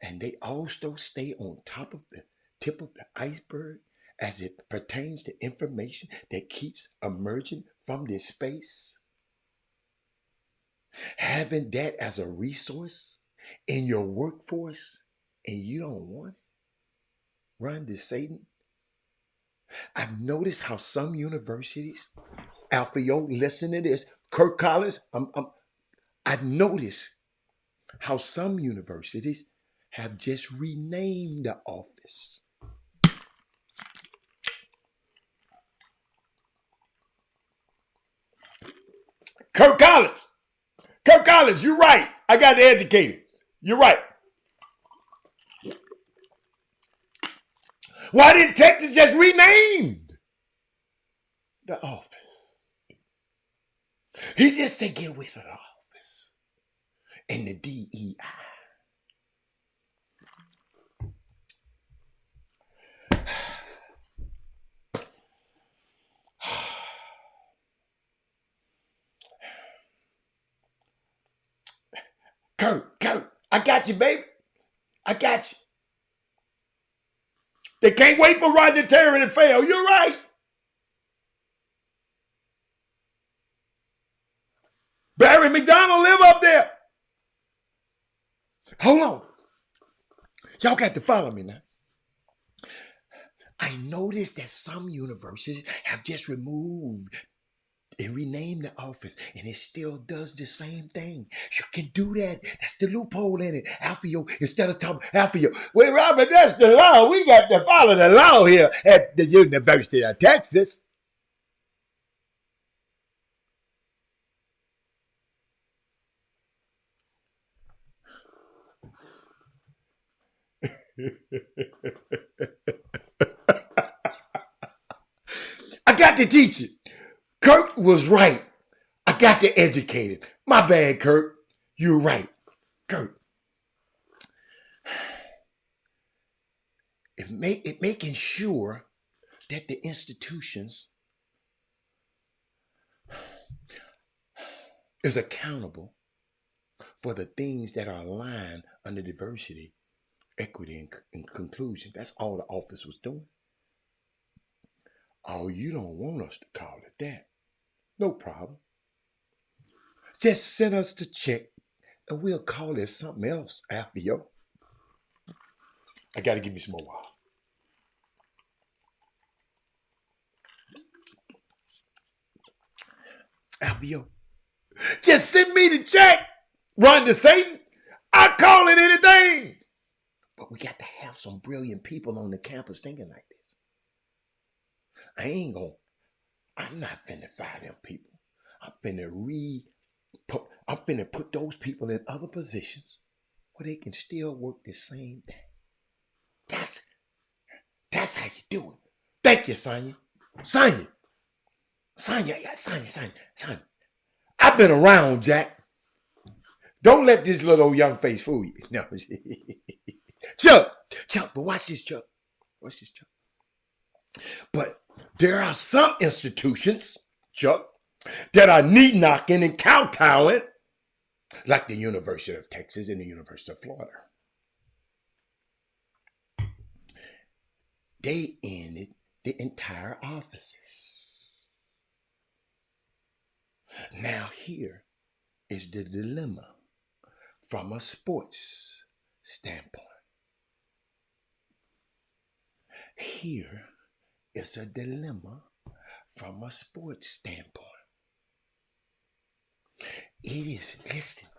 And they also stay on top of the tip of the iceberg as it pertains to information that keeps emerging from this space. Having that as a resource in your workforce and you don't want it, run to Satan. I've noticed how some universities, Alfio, listen to this, Kirk Collins, I've noticed how some universities have just renamed the office. Kirk Collins. Kirk Collins, you're right. I got educated. You're right. Why didn't Texas just rename the office? He just said get rid of the office and the DEI. Kurt, I got you, baby. I got you. They can't wait for Rodney Terry to fail. You're right. Barry McDonald live up there. Hold on. Y'all got to follow me now. I noticed that some universities have just removed and renamed the office, and it still does the same thing. You can do that. That's the loophole in it. Alfio, instead of talking Alfio. Well, Robert, that's the law. We got to follow the law here at the University of Texas. I got to teach it. Kurt was right. I got to educate it. My bad, Kurt. You're right. Kurt. It making sure that the institutions is accountable for the things that are aligned under diversity, equity, and conclusion. That's all the office was doing. Oh, you don't want us to call it that. No problem. Just send us the check and we'll call it something else after yo. I gotta give me some more water. After yo. Just send me the check. Run to Satan. I call it anything. But we got to have some brilliant people on the campus thinking like this. I'm not finna fire them people. I'm finna put those people in other positions where they can still work the same thing. That's how you do it. Thank you, Sonia. Sonia. I've been around, Jack. Don't let this little old young face fool you. No. Chuck, but watch this, Chuck. But there are some institutions, Chuck, that are knee-knocking and kowtowing, like the University of Texas and the University of Florida. They ended the entire offices. Now here is the dilemma from a sports standpoint. Here is a dilemma from a sports standpoint. It is, listen.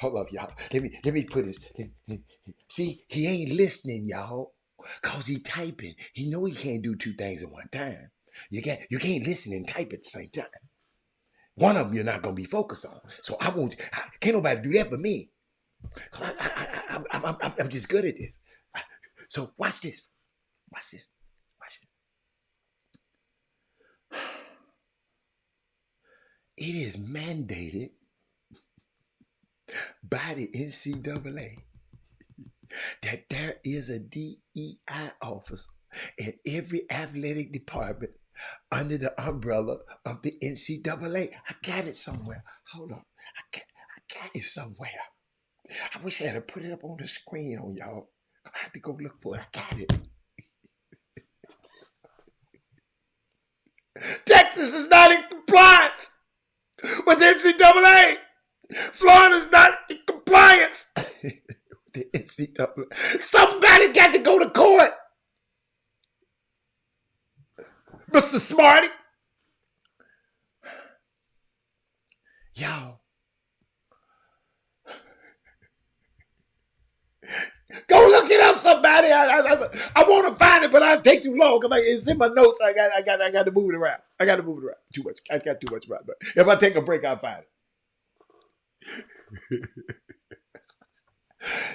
Hold up, y'all. Let me put this. See, he ain't listening, y'all, cause he typing. He know he can't do two things at one time. You can't listen and type at the same time. One of them you're not gonna be focused on. So can't nobody do that but me. I'm just good at this. So watch this. It is mandated by the NCAA that there is a DEI officer in every athletic department under the umbrella of the NCAA. I got it somewhere. Hold on. I got it somewhere. I wish I had put it up on the screen on y'all. I had to go look for it. I got it. Texas is not in compliance with the NCAA. Florida's not in compliance with the NCAA. Somebody got to go to court. Mr. Smarty. Y'all. Go look it up, somebody. I want to find it, but I take too long. It's in my notes. I got to move it around. Too much. I got too much about it. But if I take a break, I'll find it.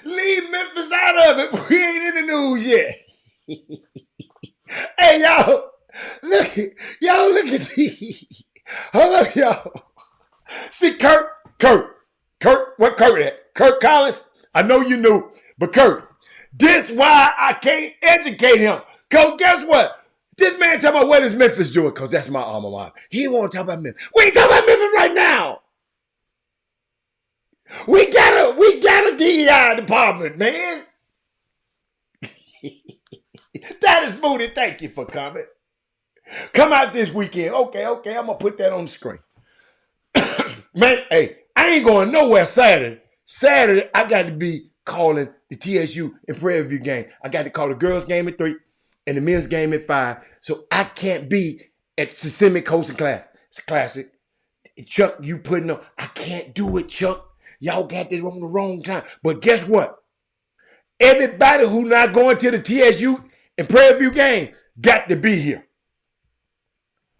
Leave Memphis out of it. We ain't in the news yet. Hey, y'all. Look at these. Hold up, y'all. See, Kurt, what Kurt at? Kurt Collins? I know you knew, but Kurt, this why I can't educate him. Because guess what? This man talking about what is Memphis doing, because that's my alma mater. He want to talk about Memphis. We ain't talking about Memphis right now. We got a DEI department, man. That is Moody. Thank you for coming. Come out this weekend. Okay, I'm going to put that on the screen. Man, hey, I ain't going nowhere Saturday. Saturday, I got to be calling the TSU and Prairie View game. I got to call the girls game at 3 and the men's game at 5. So I can't be at Kissimmee coaching class. It's classic. Chuck, you putting on. I can't do it, Chuck. Y'all got that on the wrong time. But guess what? Everybody who not going to the TSU and Prairie View game got to be here.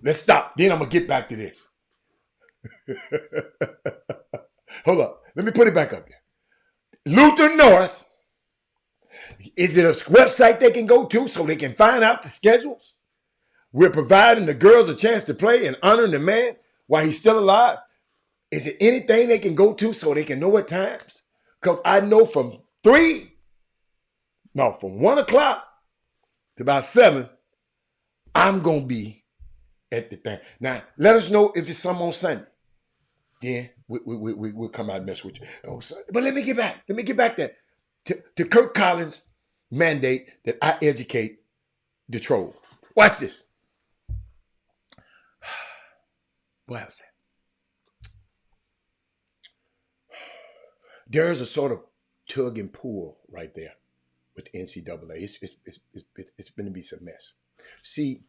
Let's stop. Then I'm going to get back to this. Hold up. Let me put it back up there. Luther North. Is it a website they can go to so they can find out the schedules? We're providing the girls a chance to play and honoring the man while he's still alive. Is it anything they can go to so they can know at times? Because I know from 1 o'clock to about 7, I'm going to be at the thing. Now, let us know if it's some on Sunday. Then we'll come out and mess with you on Sunday. But let me get back to Kirk Collins' mandate that I educate the troll. Watch this. What else? There's a sort of tug and pull right there with the NCAA. It's going to be some mess. See,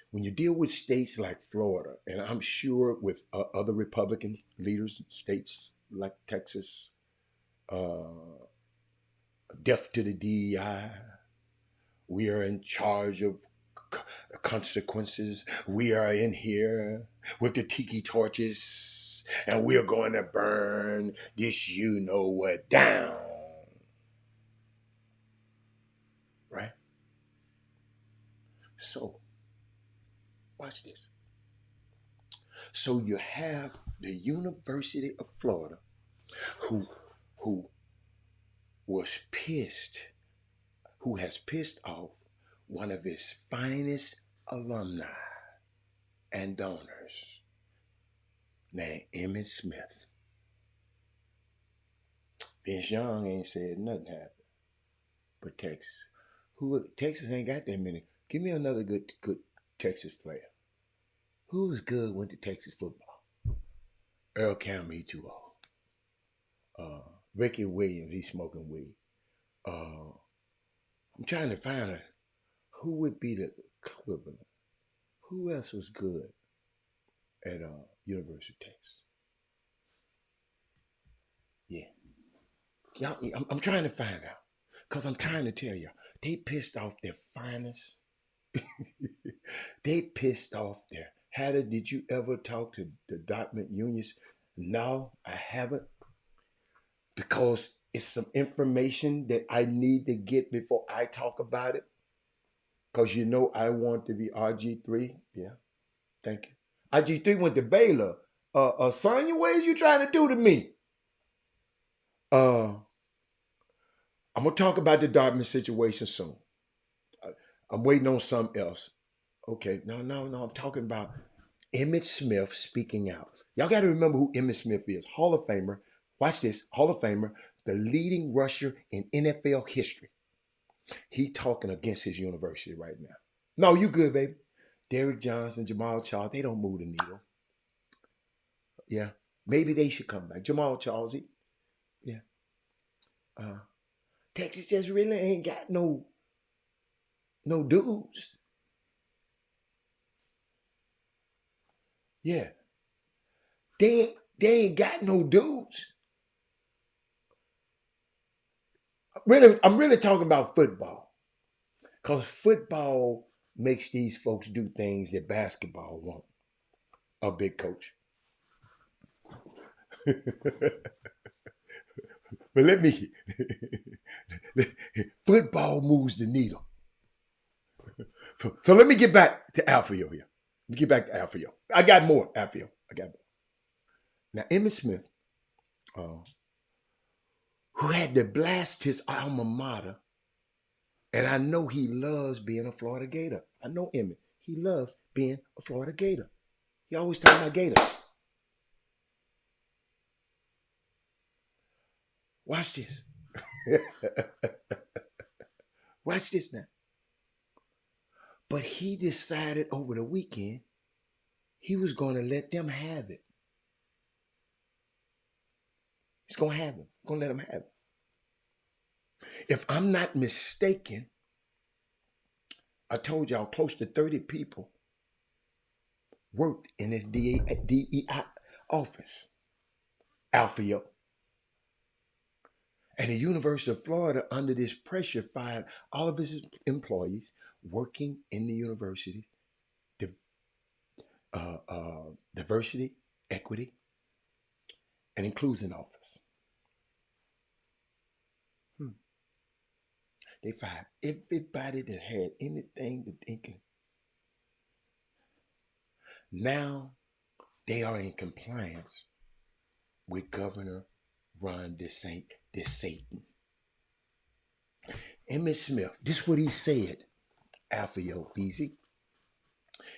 when you deal with states like Florida, and I'm sure with other Republican leaders, states like Texas, deaf to the DEI, we are in charge of consequences. We are in here with the tiki torches, and we're going to burn this you-know-what down. Right? So, watch this. So you have the University of Florida who was pissed, who has pissed off one of his finest alumni and donors named Emmitt Smith. Vince Young ain't said nothing happened. But Texas ain't got that many. Give me another good Texas player. Who was good went to Texas football? Earl Campbell, he too old. Ricky Williams, he's smoking weed. I'm trying to find who would be the equivalent. Who else was good at University of Texas? Yeah. Y'all, I'm trying to find out. Because I'm trying to tell y'all, they pissed off their finest. They pissed off their. Hatter, did you ever talk to the document unions? No, I haven't. Because it's some information that I need to get before I talk about it. Because you know I want to be RG3. Yeah, thank you. RG3 went to Baylor. Sonya, what are you trying to do to me? I'm going to talk about the Dartmouth situation soon. I'm waiting on something else. Okay, no. I'm talking about Emmitt Smith speaking out. Y'all got to remember who Emmitt Smith is. Hall of Famer. Watch this. Hall of Famer. The leading rusher in NFL history. He talking against his university right now. No, you good, baby. Derrick Johnson, Jamal Charles, they don't move the needle. Yeah. Maybe they should come back. Jamal Charles, yeah. Texas just really ain't got no dudes. Yeah. They ain't got no dudes. I'm really talking about football. Because football makes these folks do things that basketball won't. A big coach. But let me, football moves the needle. So let me get back to Alfio here. Let me get back to Alfio. I got more, Alfio. I got more. Now, Emmitt Smith, who had to blast his alma mater, and I know he loves being a Florida Gator. I know Emmitt. He loves being a Florida Gator. He always talking about Gators. Watch this. Watch this now. But he decided over the weekend he was going to let them have it. He's going to have it. He's going to let them have it. If I'm not mistaken, I told y'all close to 30 people worked in this DEI office, Alfio. And the University of Florida, under this pressure, fired all of his employees working in the university, diversity, equity, and inclusion office. They fired everybody that had anything to think. Now they are in compliance with Governor Ron DeSantis. Emmitt Smith, this is what he said, Alfio Beasy.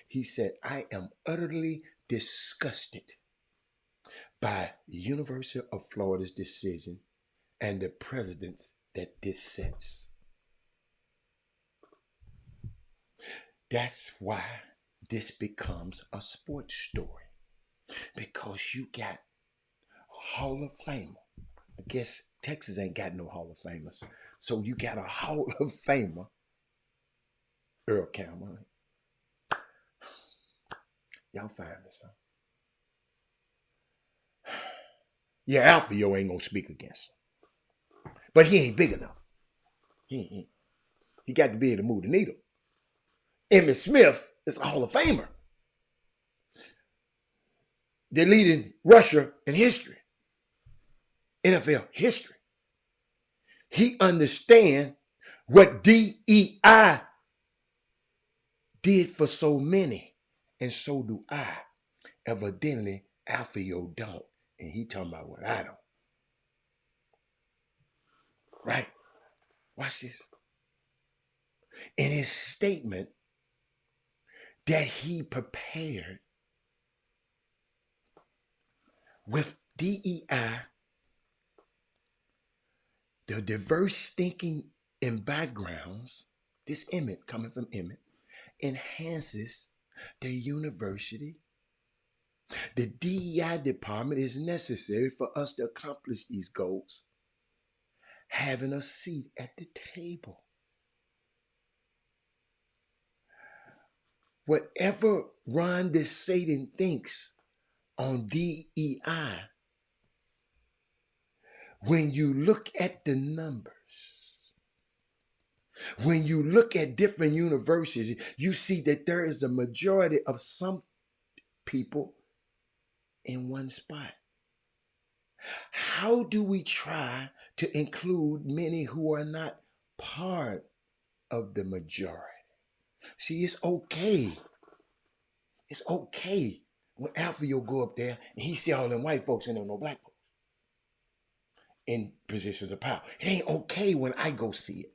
He said, I am utterly disgusted by University of Florida's decision and the precedents that this sets. That's why this becomes a sports story. Because you got a Hall of Famer. I guess Texas ain't got no Hall of Famers. So you got a Hall of Famer, Earl Cameron. Y'all find this, huh? Yeah, Alfio ain't gonna speak against him. But he ain't big enough. He got to be able to move the needle. Emmitt Smith is a Hall of Famer. They're leading rusher in history. NFL history. He understands what DEI did for so many, and so do I. Evidently, Alfio don't, and he talking about what I don't. Right? Watch this. In his statement that he prepared with DEI, the diverse thinking and backgrounds, this Emmitt, coming from Emmitt, enhances the university. The DEI department is necessary for us to accomplish these goals. Having a seat at the table. Whatever Ron DeSantis thinks on DEI, when you look at the numbers, when you look at different universities, you see that there is a majority of some people in one spot. How do we try to include many who are not part of the majority? See, it's okay. It's okay when Alfio go up there and he see all them white folks and there no black folks in positions of power. It ain't okay when I go see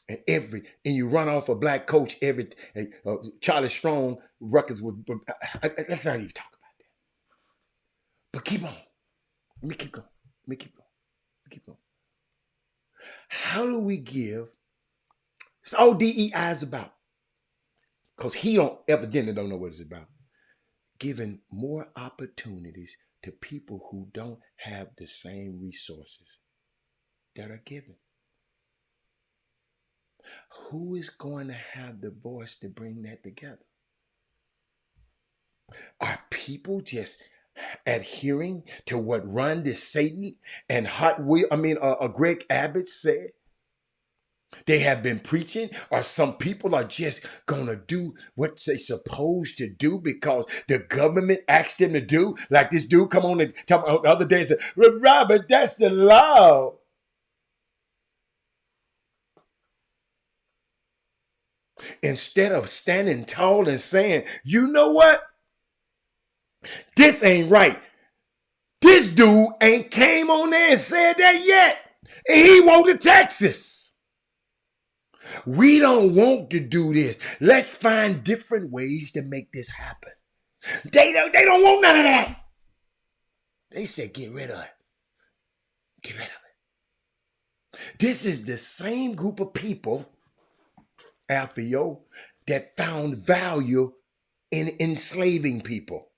it. And you run off a black coach Charlie Strong records with. Let's not even talk about that. But keep on. Let me keep going. How do we give? It's all DEI is about. Because he evidently don't know what it's about. Giving more opportunities to people who don't have the same resources that are given. Who is going to have the voice to bring that together? Are people just adhering to what Ron DeSatan and Greg Abbott said they have been preaching, or some people are just gonna do what they're supposed to do because the government asked them to do? Like this dude come on and tell me the other day and said, Robert, that's the law. Instead of standing tall and saying, you know what? This ain't right. This dude ain't came on there and said that yet. And he went to Texas. We don't want to do this. Let's find different ways to make this happen. They don't want none of that. They said, get rid of it. Get rid of it. This is the same group of people, Alfio, that found value in enslaving people.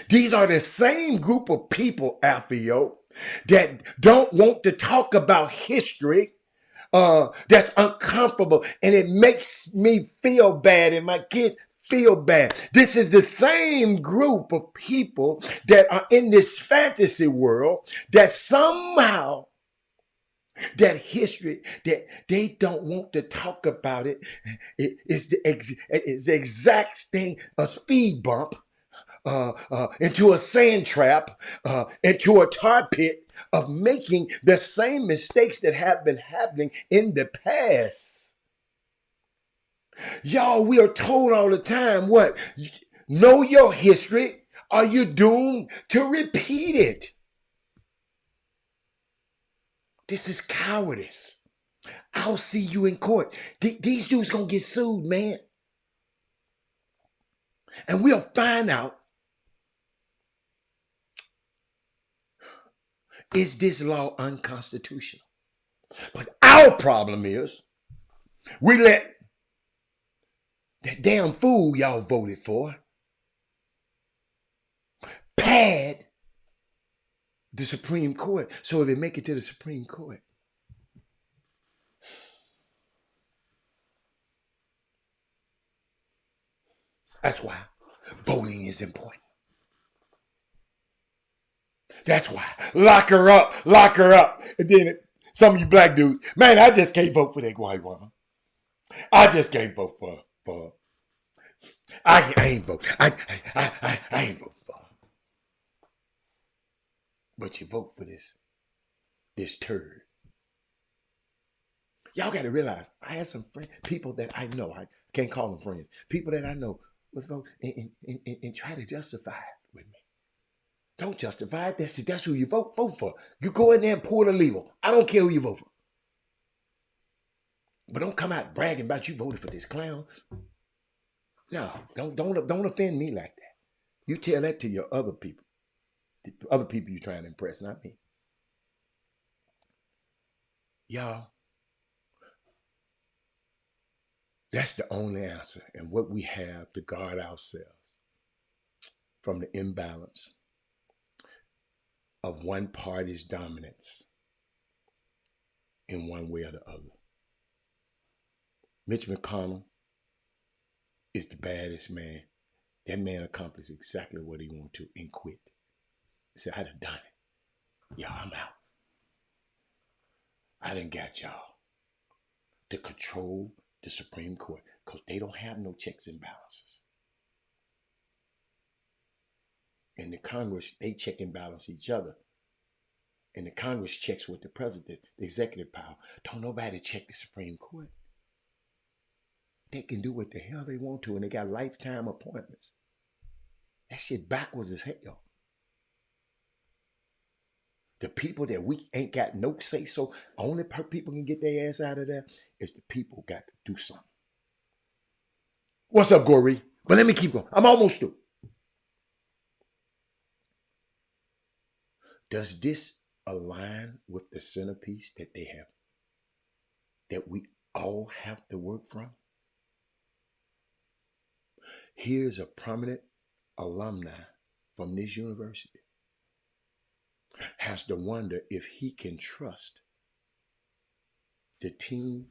These are the same group of people, Alfio, that don't want to talk about history that's uncomfortable, and it makes me feel bad and my kids feel bad. This is the same group of people that are in this fantasy world that somehow that history that they don't want to talk about it's the exact thing, a speed bump into a sand trap, into a tar pit of making the same mistakes that have been happening in the past. Y'all, we are told all the time, what? Know your history, or you're doomed to repeat it. This is cowardice. I'll see you in court. These dudes gonna get sued, man. And we'll find out, is this law unconstitutional? But our problem is, we let that damn fool y'all voted for pad the Supreme Court. So if they make it to the Supreme Court, that's why voting is important. That's why. Lock her up. Lock her up. And then some of you black dudes, man, I just can't vote for that white woman. I just can't vote for her. I ain't vote. I ain't vote for her. But you vote for this turd. Y'all got to realize, I had some friends, people that I know, I can't call them friends, people that I know was vote and try to justify it with me. Don't justify it. That's who you vote for. You go in there and pull the lever. I don't care who you vote for. But don't come out bragging about you voted for this clown. No, don't offend me like that. You tell that to your other people. The other people you're trying to impress, not me. Y'all, that's the only answer. And what we have to guard ourselves from the imbalance of one party's dominance in one way or the other. Mitch McConnell is the baddest man. That man accomplished exactly what he wanted to and quit. He said, I done done it. Y'all, I'm out. I done got y'all to control the Supreme Court because they don't have no checks and balances. And the Congress, they check and balance each other. And the Congress checks with the president, the executive power. Don't nobody check the Supreme Court. They can do what the hell they want to, and they got lifetime appointments. That shit backwards as hell. The people that we ain't got no say so, only people can get their ass out of there is the people got to do something. What's up, Gory? But let me keep going. I'm almost through. Does this align with the centerpiece that they have, that we all have to work from? Here's a prominent alumni from this university has to wonder if he can trust the team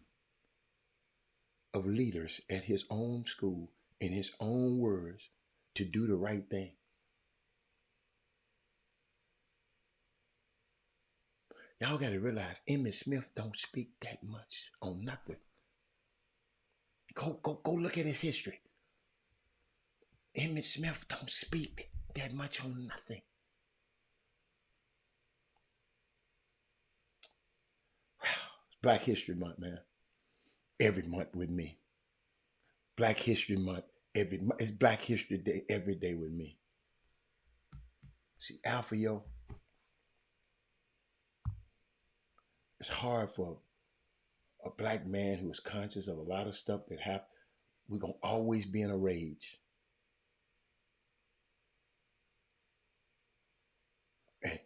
of leaders at his own school, in his own words, to do the right thing. Y'all got to realize Emmitt Smith don't speak that much on nothing. Go look at his history. Emmitt Smith don't speak that much on nothing. Black History Month, man. Every month with me. Black History Month. It's Black History Day every day with me. See, Alpha, yo, it's hard for a black man who is conscious of a lot of stuff that happen. We're going to always be in a rage. Hey,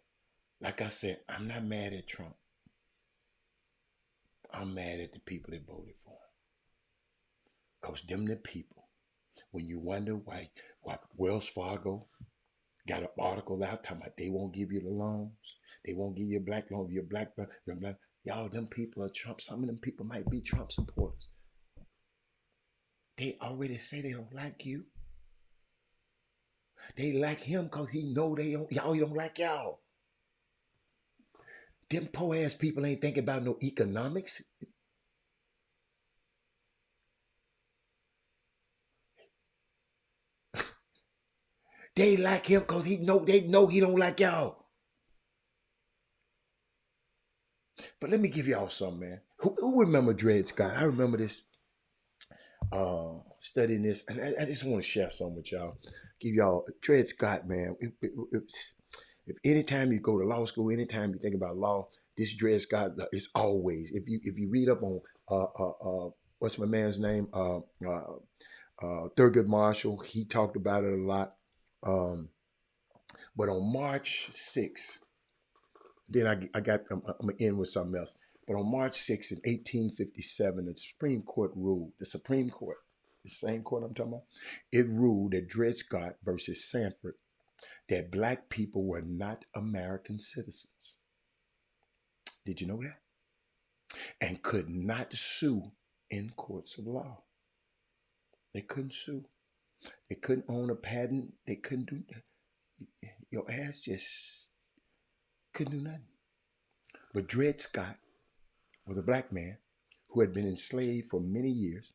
like I said, I'm not mad at Trump. I'm mad at the people that voted for him. Because them the people. When you wonder why Wells Fargo got an article out talking about they won't give you the loans. They won't give you a black loan. You're black. Y'all, them people are Trump. Some of them people might be Trump supporters. They already say they don't like you. They like him because he know y'all don't like y'all. Them poor ass people ain't thinking about no economics. They like him because they know he don't like y'all. But let me give y'all something, man. Who remember Dred Scott? I remember this, studying this, and I just want to share something with y'all. Give y'all Dred Scott, man. If anytime you go to law school, anytime you think about law, this Dred Scott is always. If you read up on what's my man's name, Thurgood Marshall, he talked about it a lot. But on March 6th, then I'm gonna end with something else. But on March 6th in 1857, the Supreme Court ruled, the same court I'm talking about, it ruled that Dred Scott versus Sanford, that black people were not American citizens. Did you know that? And could not sue in courts of law. They couldn't sue. They couldn't own a patent. They couldn't do that. Your ass just couldn't do nothing. But Dred Scott was a black man who had been enslaved for many years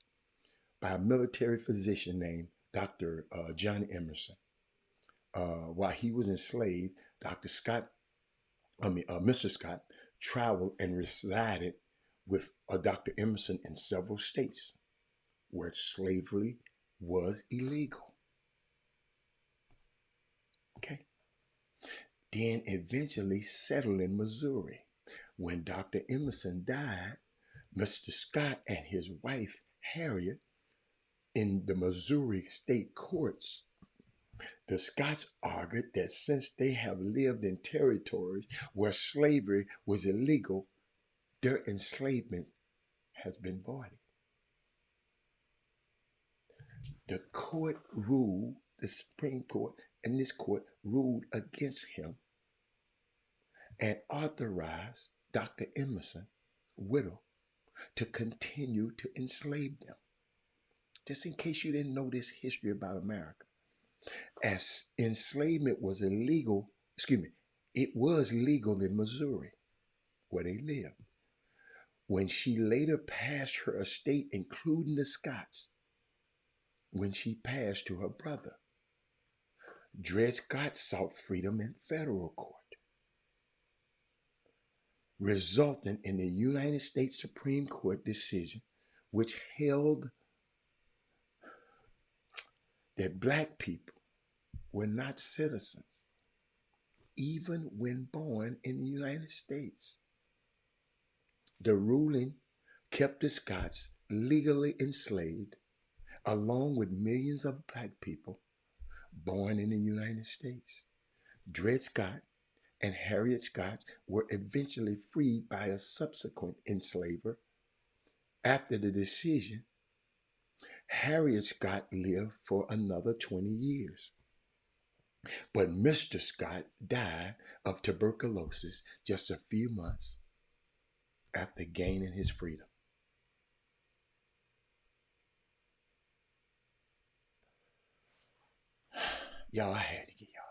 by a military physician named Dr. John Emerson. While he was enslaved, Mr. Scott traveled and resided with Dr. Emerson in several states where slavery was illegal. Okay. Then eventually settled in Missouri. When Dr. Emerson died, Mr. Scott and his wife, Harriet, in the Missouri state courts, the Scots argued that since they have lived in territories where slavery was illegal, their enslavement has been voided. The court ruled, the Supreme Court and this court ruled against him and authorized Dr. Emerson's widow to continue to enslave them. Just in case you didn't know this history about America. As enslavement was illegal, it was legal in Missouri, where they lived. When she later passed her estate, including the Scots, when she passed to her brother, Dred Scott sought freedom in federal court, resulting in the United States Supreme Court decision, which held that black people were not citizens, even when born in the United States. The ruling kept the Scots legally enslaved, along with millions of black people born in the United States. Dred Scott and Harriet Scott were eventually freed by a subsequent enslaver. After the decision, Harriet Scott lived for another 20 years. But Mr. Scott died of tuberculosis just a few months after gaining his freedom. Y'all, I had to get y'all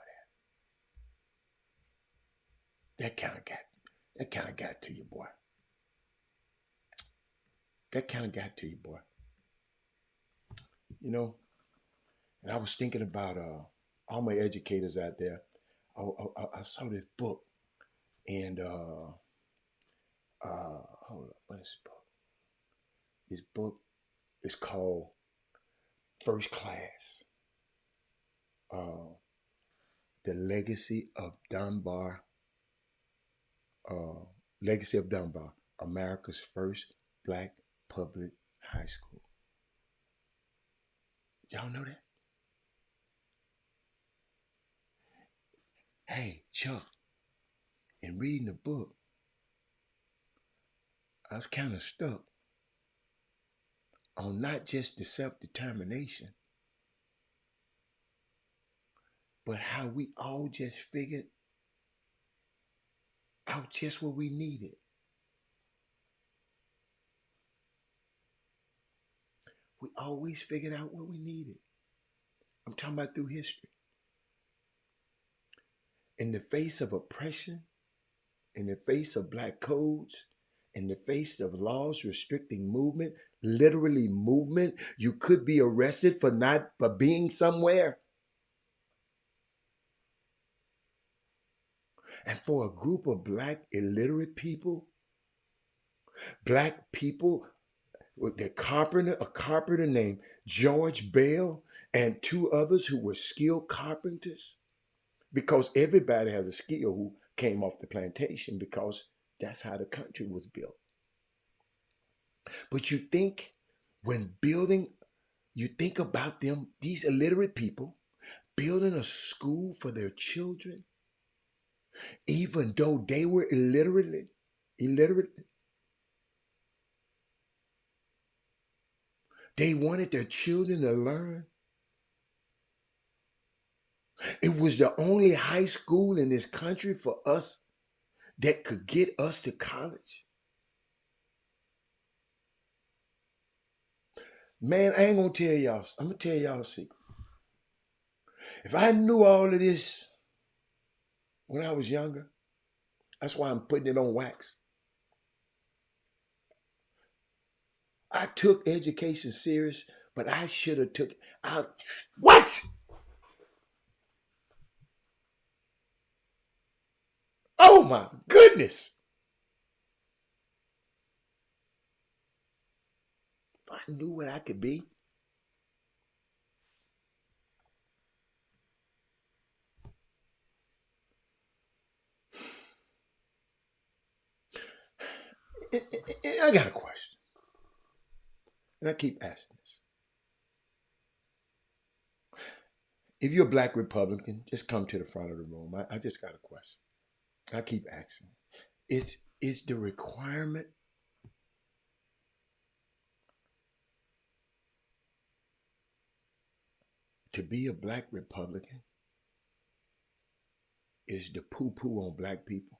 that. That kind of got That kind of got to you, boy. That kind of got to you, boy. You know, and I was thinking about all my educators out there. I saw this book, and hold up, what is this book? This book is called First Class. The Legacy of Dunbar. Legacy of Dunbar, America's first black public high school. Y'all know that? Hey, Chuck, in reading the book, I was kind of stuck on not just the self-determination, but how we all just figured out just what we needed. We always figured out what we needed. I'm talking about through history. In the face of oppression, in the face of black codes, in the face of laws restricting movement, literally movement, you could be arrested for being somewhere. And for a group of black illiterate people, black people with a carpenter named George Bell, and two others who were skilled carpenters, because everybody has a skill who came off the plantation, because that's how the country was built. But you think about them, these illiterate people, building a school for their children, even though they were illiterate. They wanted their children to learn. It was the only high school in this country for us that could get us to college. Man, I ain't gonna tell y'all. I'm gonna tell y'all a secret. If I knew all of this when I was younger, that's why I'm putting it on wax. I took education serious, but I should have took out. What? Oh my goodness. If I knew what I could be. I got a question. And I keep asking this. If you're a black Republican, just come to the front of the room. I just got a question. I keep asking. Is the requirement to be a black Republican is the poo-poo on black people?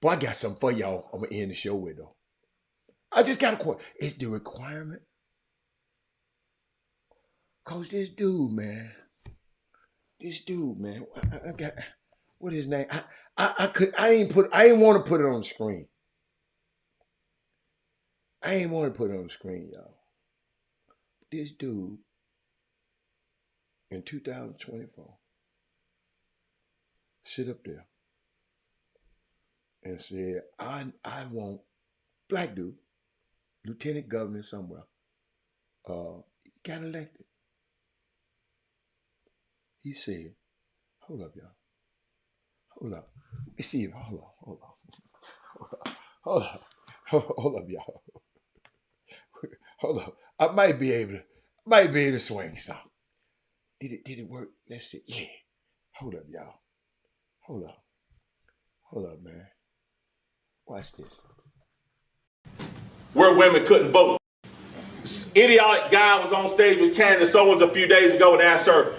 Boy, I got something for y'all I'm going to end the show with, though. I just got a question. Is the requirement? Because this dude, man. I got, what is his name? I didn't want to put it on the screen. I ain't want to put it on the screen, y'all. This dude, in 2024, sit up there and said, I want, black dude, lieutenant governor somewhere, got elected. He said, hold up, y'all. Hold up. Let me see if, hold up, y'all. Hold up. I might be able to swing something. Did it work? Let's see. Yeah. Hold up, y'all. Hold up, man. Watch this. Where women couldn't vote. This idiotic guy was on stage with Candace Owens a few days ago and asked her,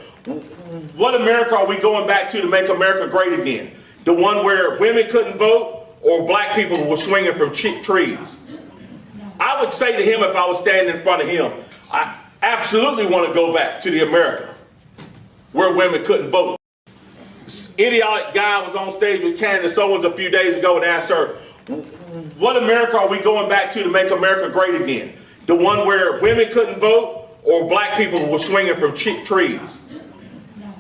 what America are we going back to make America great again? The one where women couldn't vote or black people were swinging from trees? I would say to him, if I was standing in front of him, absolutely want to go back to the America where women couldn't vote. This idiotic guy was on stage with Candace Owens a few days ago and asked her, what America are we going back to make America great again? The one where women couldn't vote or black people were swinging from trees?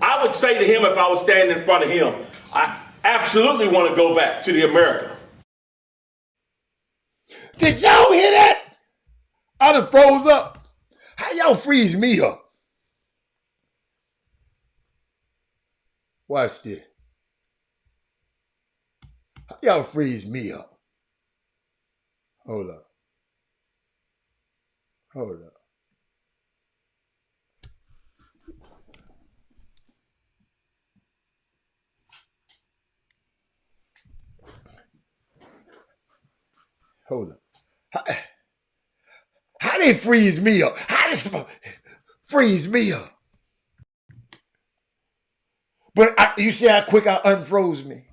I would say to him, if I was standing in front of him, I absolutely want to go back to the America. Did y'all hear that? I done froze up. How y'all freeze me up? Watch this. How y'all freeze me up? Hold up. Hold up. Hold up. How they freeze me up? How they freeze me up? But you see how quick I unfroze me?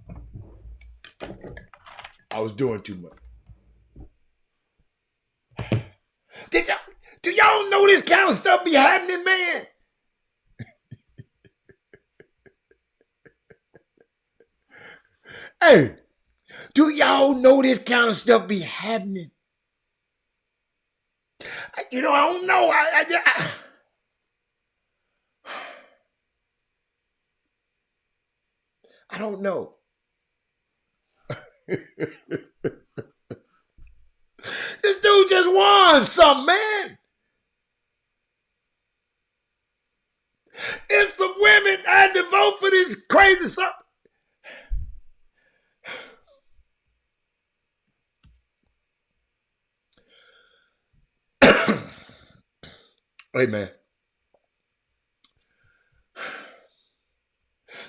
I was doing too much. Do y'all know this kind of stuff be happening, man? Hey, do y'all know this kind of stuff be happening? You know, I don't know. I don't know. This dude just won something, man. It's the women I had to vote for this crazy something. Hey, man.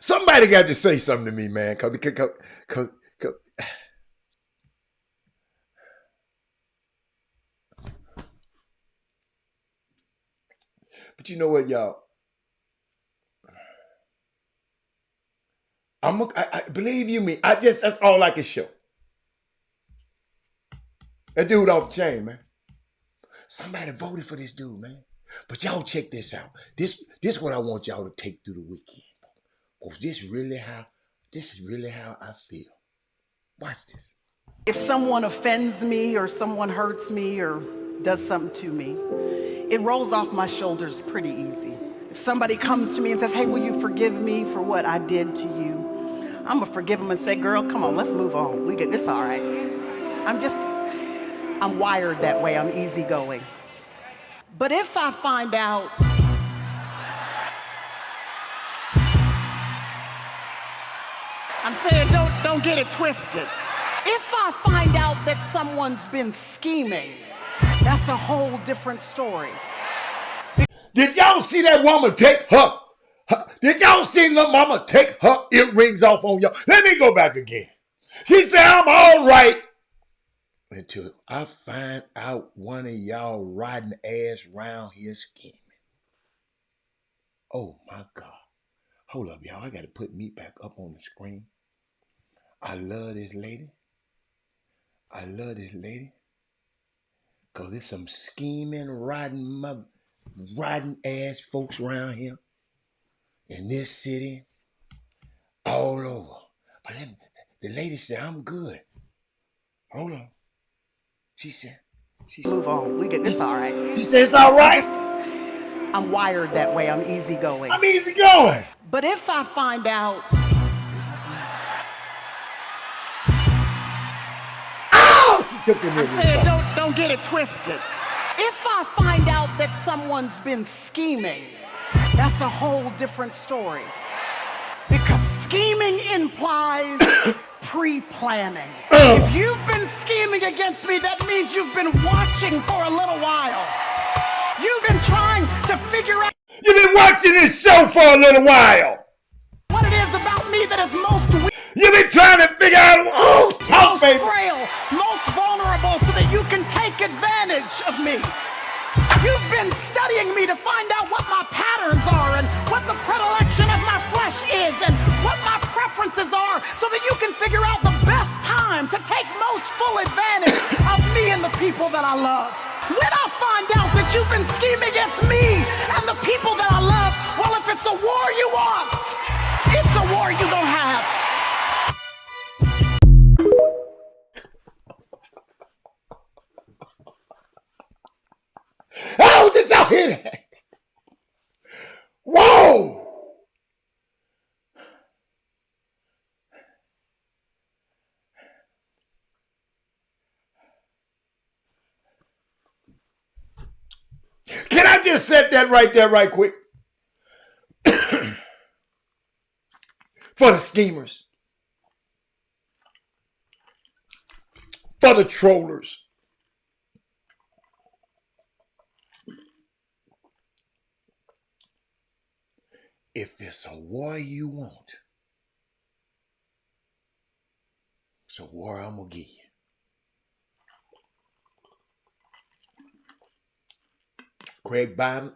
Somebody got to say something to me, man. But you know what, y'all? I believe you me. That's all I can show. That dude off the chain, man. Somebody voted for this dude, man. But y'all check this out. This is what I want y'all to take through the weekend. Because this is really how I feel. Watch this. If someone offends me or someone hurts me or does something to me, it rolls off my shoulders pretty easy. If somebody comes to me and says, hey, will you forgive me for what I did to you? I'm gonna forgive them and say, girl, come on, let's move on. It's all right. I'm wired that way. I'm easygoing. But if I find out I'm saying don't get it twisted. If I find out that someone's been scheming, that's a whole different story. Did y'all see that woman take her? Did y'all see the mama take her earrings off on y'all? Let me go back again. She said, I'm all right. Until I find out one of y'all riding ass around here scheming. Oh my God. Hold up, y'all. I got to put me back up on the screen. I love this lady. Because there's some scheming, riding ass folks around here in this city, all over. But the lady said, I'm good. Hold on. She said, move on. It's all right. She said, it's all right. I'm wired that way. I'm easygoing. I'm easygoing. But if I find out, she took the I'm saying don't get it twisted. If I find out that someone's been scheming, that's a whole different story. Because scheming implies pre-planning. If you've been scheming against me, that means you've been watching for a little while. You've been trying to figure out. You've been watching this show for a little while. What it is about me that is most weak. You've been trying to figure out, talk, baby. Most frail, most vulnerable, so that you can take advantage of me. You've been studying me to find out what my patterns are and what the predilection of my flesh is and what my preferences are so that you can figure out the best time to take most full advantage of me and the people that I love. When I find out that you've been scheming against me and the people that I love, well, if it's a war you want, it's a war you gonna have. Oh, did y'all hear that? Whoa! Can I just set that right there right quick? For the schemers. For the trollers. If it's a war you want, it's a war I'm going to give you. Craig Biden,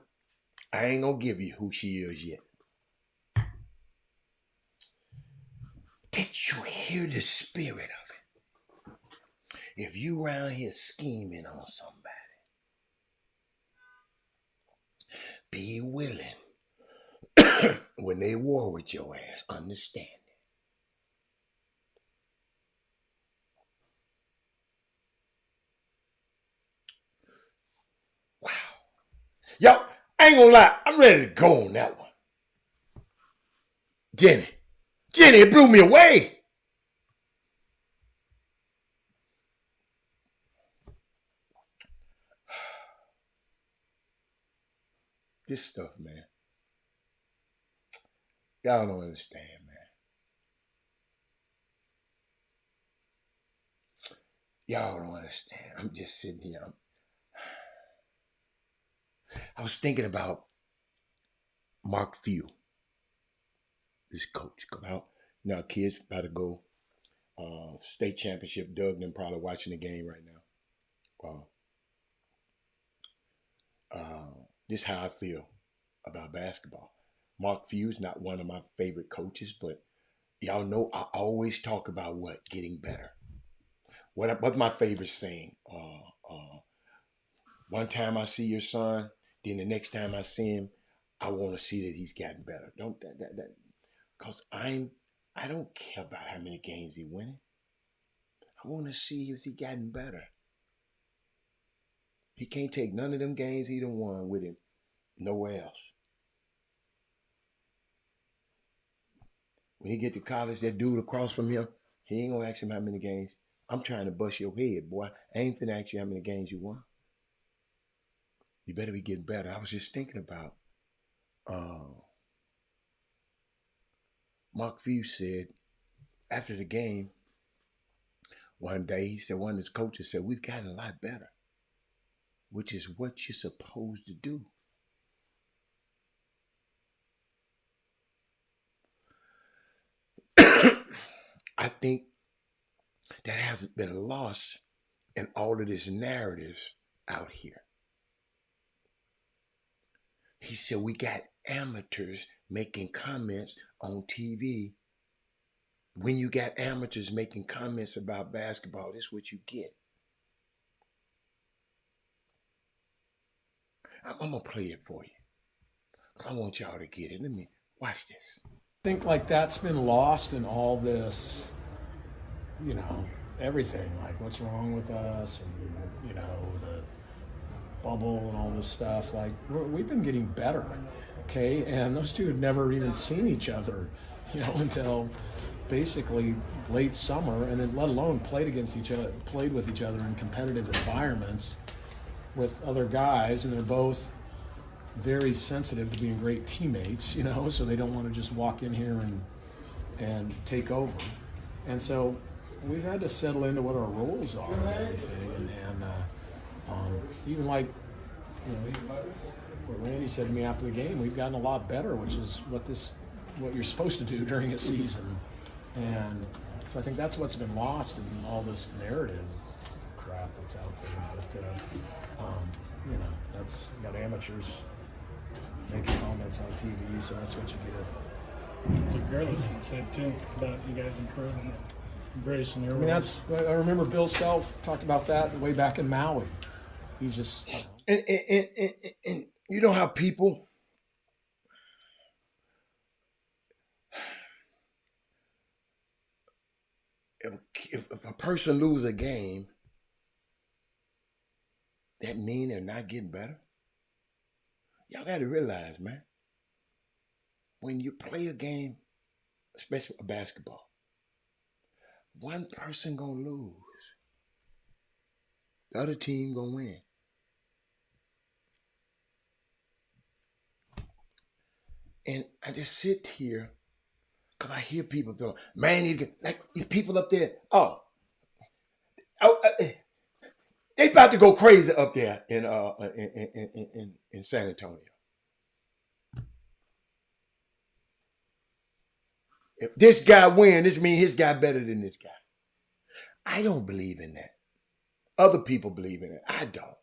I ain't going to give you who she is yet. Did you hear the spirit of it? If you around here scheming on somebody, be willing when they war with your ass, understand it. Wow. Yo, I ain't gonna lie, I'm ready to go on that one. Jenny, it blew me away. This stuff, man. Y'all don't understand, man. Y'all don't understand. I'm just sitting here. I was thinking about Mark Few, this coach. Come out. Now, kids about to go state championship. Doug and them probably watching the game right now. This is how I feel about basketball. Mark Few is not one of my favorite coaches, but y'all know I always talk about what? Getting better. What's my favorite saying? One time I see your son, then the next time I see him, I want to see that he's gotten better. Because I don't care about how many games he winning. I want to see if he gotten better. He can't take none of them games he done won with him nowhere else. When he get to college, that dude across from him, he ain't gonna ask him how many games. I'm trying to bust your head, boy. I ain't finna ask you how many games you won. You better be getting better. I was just thinking about Mark Few said after the game one day, he said, one of his coaches said, we've gotten a lot better, which is what you're supposed to do. I think that hasn't been lost in all of this narratives out here. He said, we got amateurs making comments on TV. When you got amateurs making comments about basketball, this is what you get. I'm going to play it for you. I want y'all to get it. Let me watch this. I think like that's been lost in all this, everything, like what's wrong with us and, the bubble and all this stuff. Like we've been getting better, okay? And those two had never even seen each other, until basically late summer, and then let alone played with each other in competitive environments with other guys, and they're both very sensitive to being great teammates, so they don't want to just walk in here and take over. And so we've had to settle into what our roles are and everything. And even like, what Randy said to me after the game, we've gotten a lot better, which is what you're supposed to do during a season. And so I think that's what's been lost in all this narrative crap that's out there. But, that's got amateurs making comments on TV, so that's what you get. That's what Gerlison said too, about you guys improving, embracing your roles. I remember Bill Self talked about that way back in Maui. He's just, And you know how people, if a person lose a game, that mean they're not getting better? Y'all got to realize, man, when you play a game, especially a basketball, one person gonna lose. The other team gonna win. And I just sit here because I hear people go, man, like these people up there, they about to go crazy up there in San Antonio. If this guy win, this means his guy better than this guy. I don't believe in that. Other people believe in it. I don't.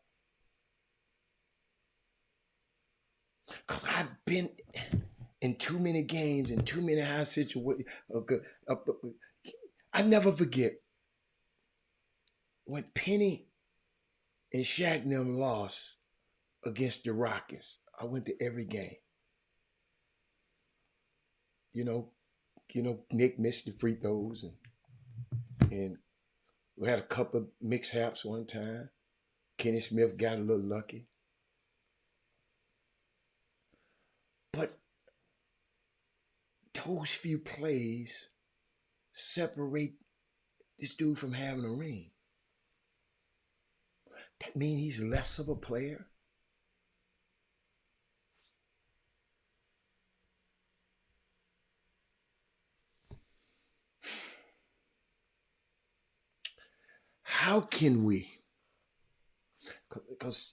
Because I've been in too many games, in too many high situations. I never forget when Penny and Shaq and them lost against the Rockets. I went to every game. You know, Nick missed the free throws and we had a couple of mix-haps one time. Kenny Smith got a little lucky. But those few plays separate this dude from having a ring. That means he's less of a player? How can we? Because,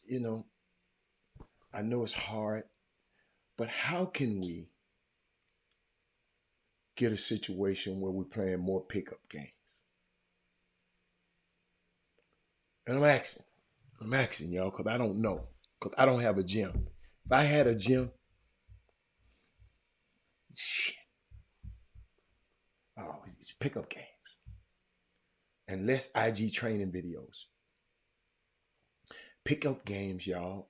I know it's hard, but how can we get a situation where we're playing more pickup games? And I'm asking y'all, because I don't know, because I don't have a gym. If I had a gym, shit. Oh, it's pickup games. And less IG training videos. Pickup games, y'all,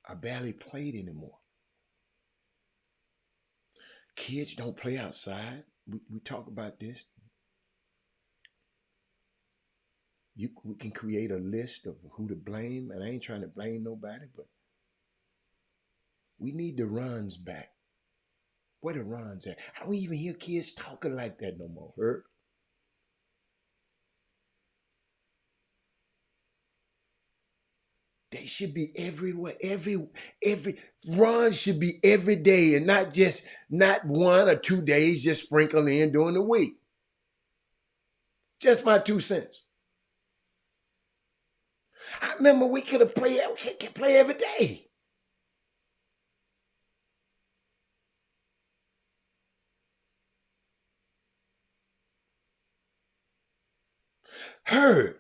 are barely played anymore. Kids don't play outside. We talk about this. We can create a list of who to blame, and I ain't trying to blame nobody, but we need the runs back. Where the runs at? I don't even hear kids talking like that no more. Heard? They should be everywhere. Every run should be every day, and not 1 or 2 days just sprinkle in during the week. Just my 2 cents. I remember we could play every day. Heard.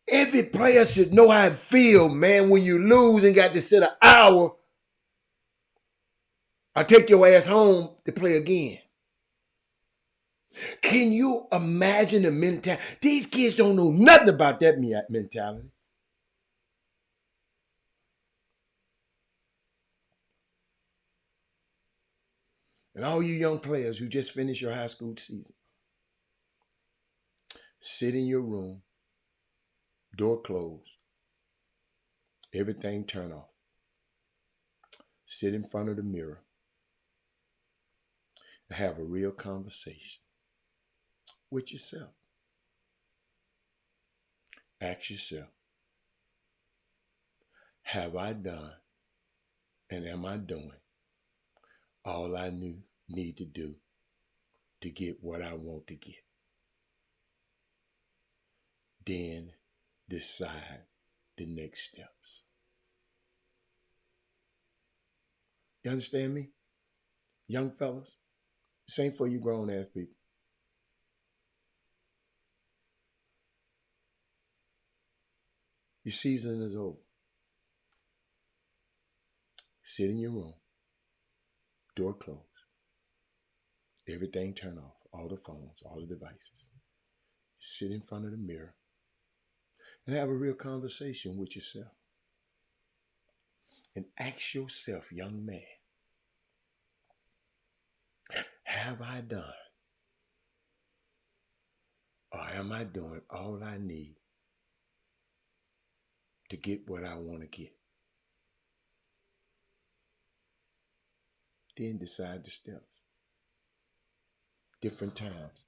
Every player should know how it feels, man, when you lose and got to sit an hour or take your ass home to play again. Can you imagine the mentality? These kids don't know nothing about that mentality. And all you young players who just finished your high school season, sit in your room, door closed, everything turn off. Sit in front of the mirror and have a real conversation with yourself. Ask yourself, have I done and am I doing all I need to do to get what I want to get? Then decide the next steps. You understand me? Young fellas, this ain't for you grown ass people. Your season is over. Sit in your room, door closed, everything turn off, all the phones, all the devices. Sit in front of the mirror and have a real conversation with yourself. And ask yourself, young man, have I done or am I doing all I need to get what I want to get? Then decide the steps. Different times.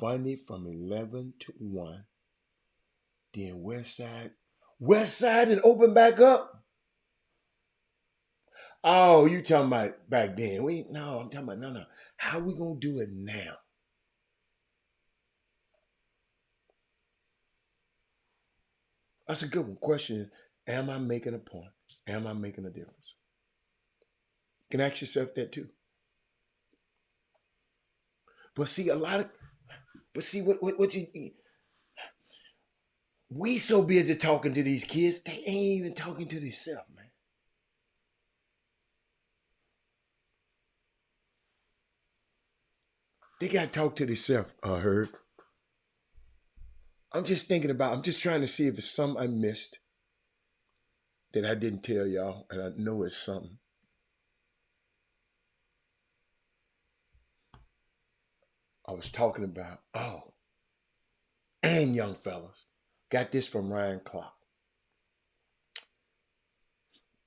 Funny from 11 to 1. Then West Side and open back up. Oh, you talking about back then. No, I'm talking about no. How we gonna do it now? That's a good one. Question is, am I making a point? Am I making a difference? You can ask yourself that too. But see, what you, we so busy talking to these kids, they ain't even talking to themselves, man. They got to talk to themselves, Herb. I'm just trying to see if it's something I missed that I didn't tell y'all, and I know it's something. I was talking about, and young fellas, got this from Ryan Clark.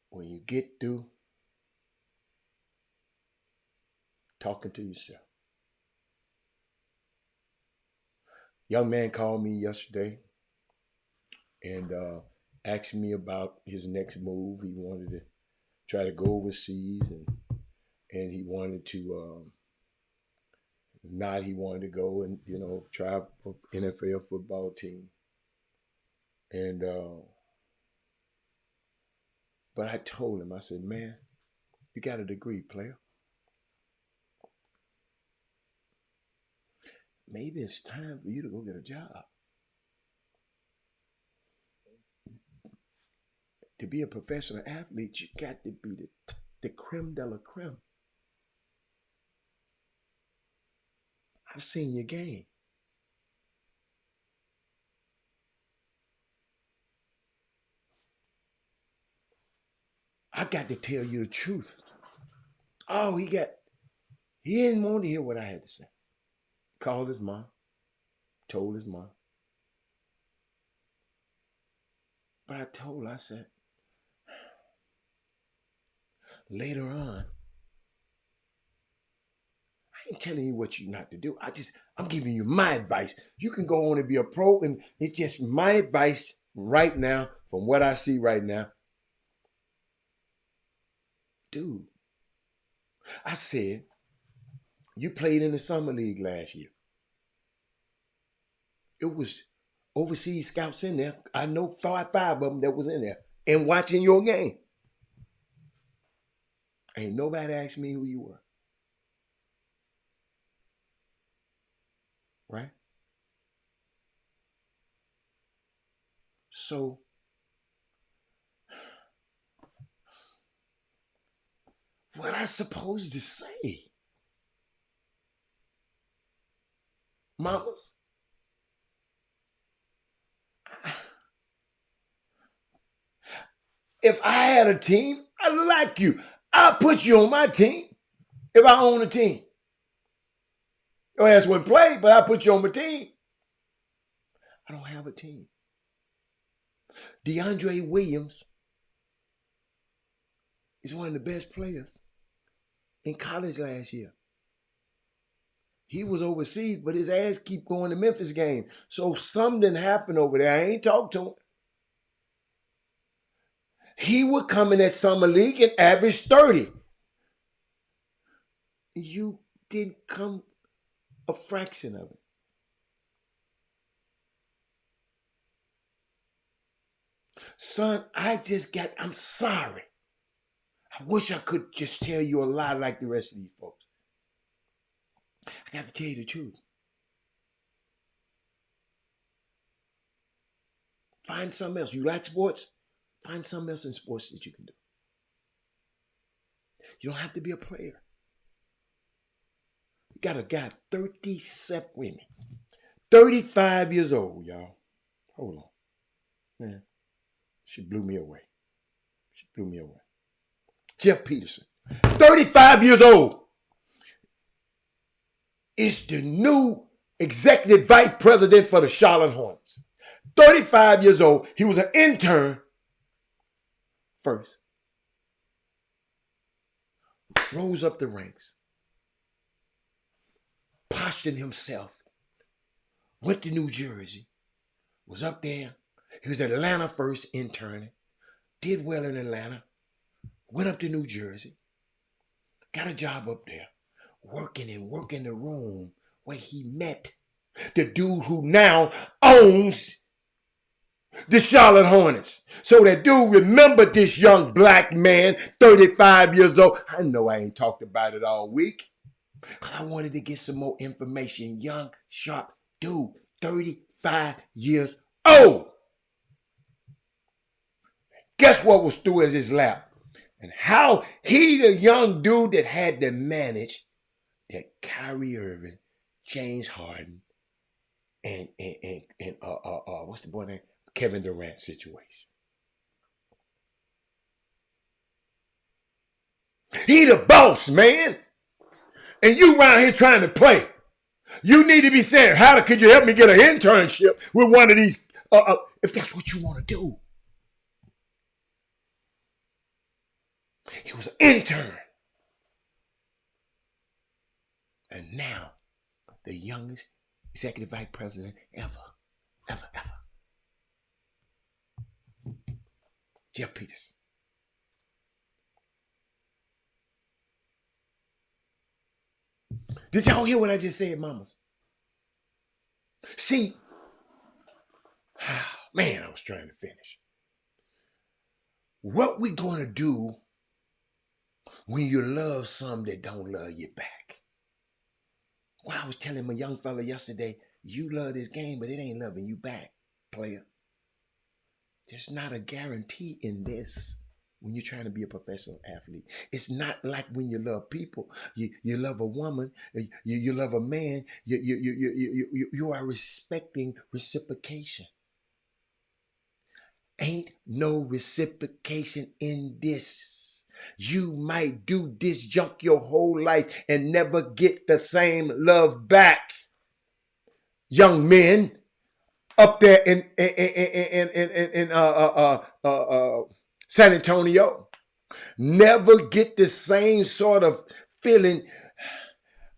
When you get through talking to yourself. Young man called me yesterday and asked me about his next move. He wanted to try to go overseas and he wanted to he wanted to go and, try for NFL football team. And but I told him, I said, man, you got a degree, player. Maybe it's time for you to go get a job. To be a professional athlete, you got to be the creme de la creme. I've seen your game. I got to tell you the truth. Oh, he didn't want to hear what I had to say. Called his mom, told his mom. But I said, later on, I ain't telling you what you not to do. I'm giving you my advice. You can go on and be a pro, and it's just my advice right now, from what I see right now. Dude, I said, you played in the summer league last year. It was overseas scouts in there. I know five of them that was in there and watching your game. Ain't nobody asked me who you were. Right? So, what I supposed to say? Mamas? If I had a team, I like you. I'll put you on my team if I own a team. Your ass wouldn't play, but I'll put you on my team. I don't have a team. DeAndre Williams is one of the best players in college last year. He was overseas, but his ass keep going to Memphis game. So something happened over there. I ain't talked to him. He would come in that summer league and average 30. You didn't come a fraction of it. Son, I'm sorry. I wish I could just tell you a lie like the rest of these folks. I got to tell you the truth. Find something else. You like sports? Find something else in sports that you can do. You don't have to be a player. You got a guy 35 years old, y'all. Hold on. Man, she blew me away. She blew me away. Jeff Peterson, 35 years old, is the new executive vice president for the Charlotte Hornets. 35 years old. He was an intern first. Rose up the ranks. Postured himself. Went to New Jersey. Was up there. He was at Atlanta first, interning. Did well in Atlanta. Went up to New Jersey. Got a job up there. Working the room where he met the dude who now owns the Charlotte Hornets. So that dude remembered this young black man, 35 years old. I know I ain't talked about it all week. I wanted to get some more information. Young, sharp dude, 35 years old. Guess what was through his lap? And how he, the young dude that had to manage that Kyrie Irving, James Harden, and what's the boy name? Kevin Durant situation. He the boss, man. And you around here trying to play. You need to be saying, how could you help me get an internship with one of these, if that's what you want to do. He was an intern. And now, the youngest executive vice president ever. Jeff Peterson. Did y'all hear what I just said, mamas? See, man, I was trying to finish. What we gonna do when you love some that don't love you back? What I was telling my young fella yesterday, you love this game, but it ain't loving you back, player. There's not a guarantee in this when you're trying to be a professional athlete. It's not like when you love people. You love a woman, you love a man, you are respecting reciprocation. Ain't no reciprocation in this. You might do this junk your whole life and never get the same love back. Young men up there in San Antonio, never get the same sort of feeling.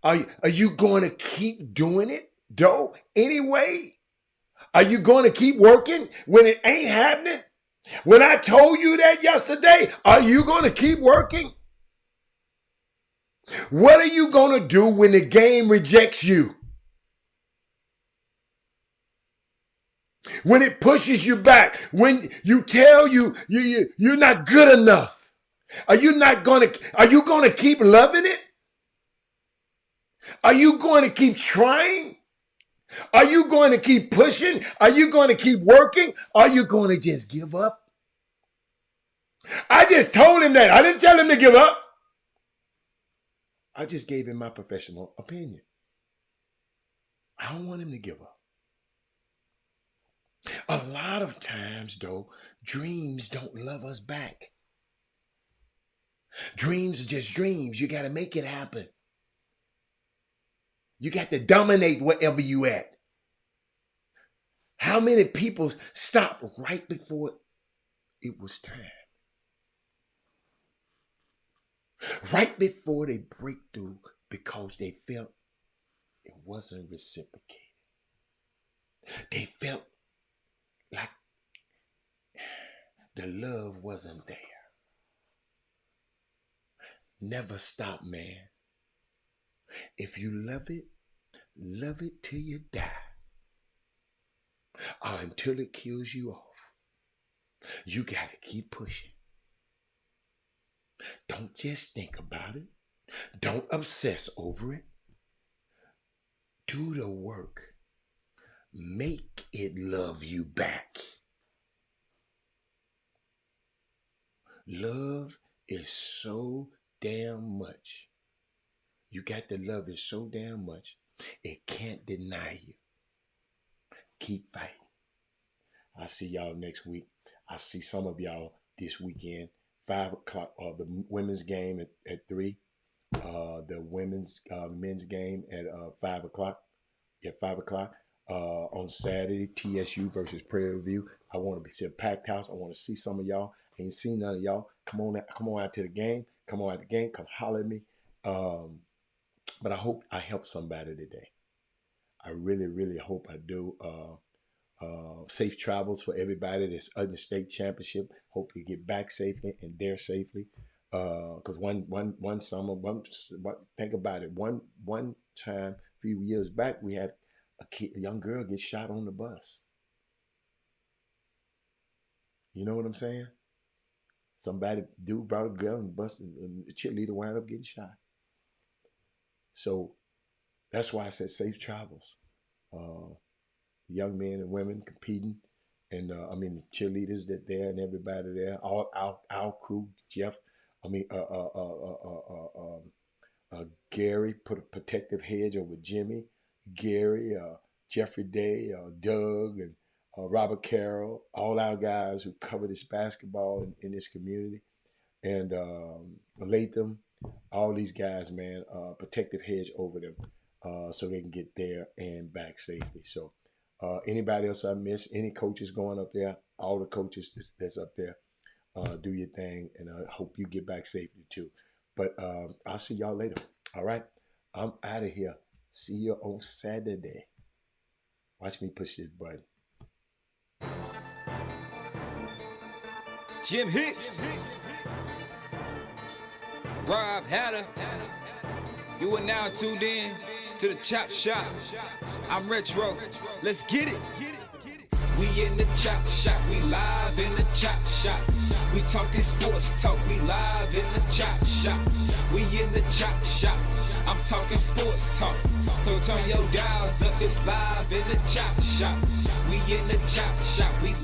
Are you going to keep doing it though anyway? Are you going to keep working when it ain't happening? When I told you that yesterday, are you going to keep working? What are you going to do when the game rejects you? When it pushes you back, when you tell you're not good enough, are you going to keep loving it? Are you going to keep trying? Are you going to keep pushing? Are you going to keep working? Are you going to just give up? I just told him that. I didn't tell him to give up. I just gave him my professional opinion. I don't want him to give up. A lot of times, though, dreams don't love us back. Dreams are just dreams. You got to make it happen. You got to dominate wherever you at. How many people stopped right before it was time? Right before they break through because they felt it wasn't reciprocated. They felt like the love wasn't there. Never stop, man. If you love it till you die. Or until it kills you off. You got to keep pushing. Don't just think about it. Don't obsess over it. Do the work. Make it love you back. Love is so damn much. You got to love it so damn much. It can't deny you. Keep fighting. I'll see y'all next week. I'll see some of y'all this weekend. 5 o'clock, the women's game at 3. The women's men's game at 5 o'clock. At 5 o'clock on Saturday, TSU versus Prairie View. I want to see a packed house. I want to see some of y'all. I ain't seen none of y'all. Come on out to the game. Come on out to the game. Come holler at me. But I hope I help somebody today. I really, really hope I do. Safe travels for everybody that's in the state championship. Hope you get back safely and there safely. Because one summer, think about it. One time, a few years back, we had a young girl get shot on the bus. You know what I'm saying? Dude brought a gun on the bus, and the cheerleader wound up getting shot. So that's why I said safe travels. Young men and women competing, and the cheerleaders that there and everybody there, all our crew, Jeff. Gary put a protective hedge over Jimmy, Gary, Jeffrey Day, Doug, and Robert Carroll, all our guys who cover this basketball in this community, and Latham, all these guys, man, protective hedge over them so they can get there and back safely. So anybody else I miss, any coaches going up there, all the coaches that's up there, do your thing, and I hope you get back safely too. But I'll see y'all later. All right, I'm out of here. See you on Saturday. Watch me push this button. Jim Hicks, Rob Hatter, you are now tuned in to the Chop Shop. I'm Retro. Let's get it. We in the Chop Shop, we live in the Chop Shop. We talking sports talk, we live in the Chop Shop. We in the Chop Shop, I'm talking sports talk. So turn your dials up, it's live in the Chop Shop. We in the Chop Shop, we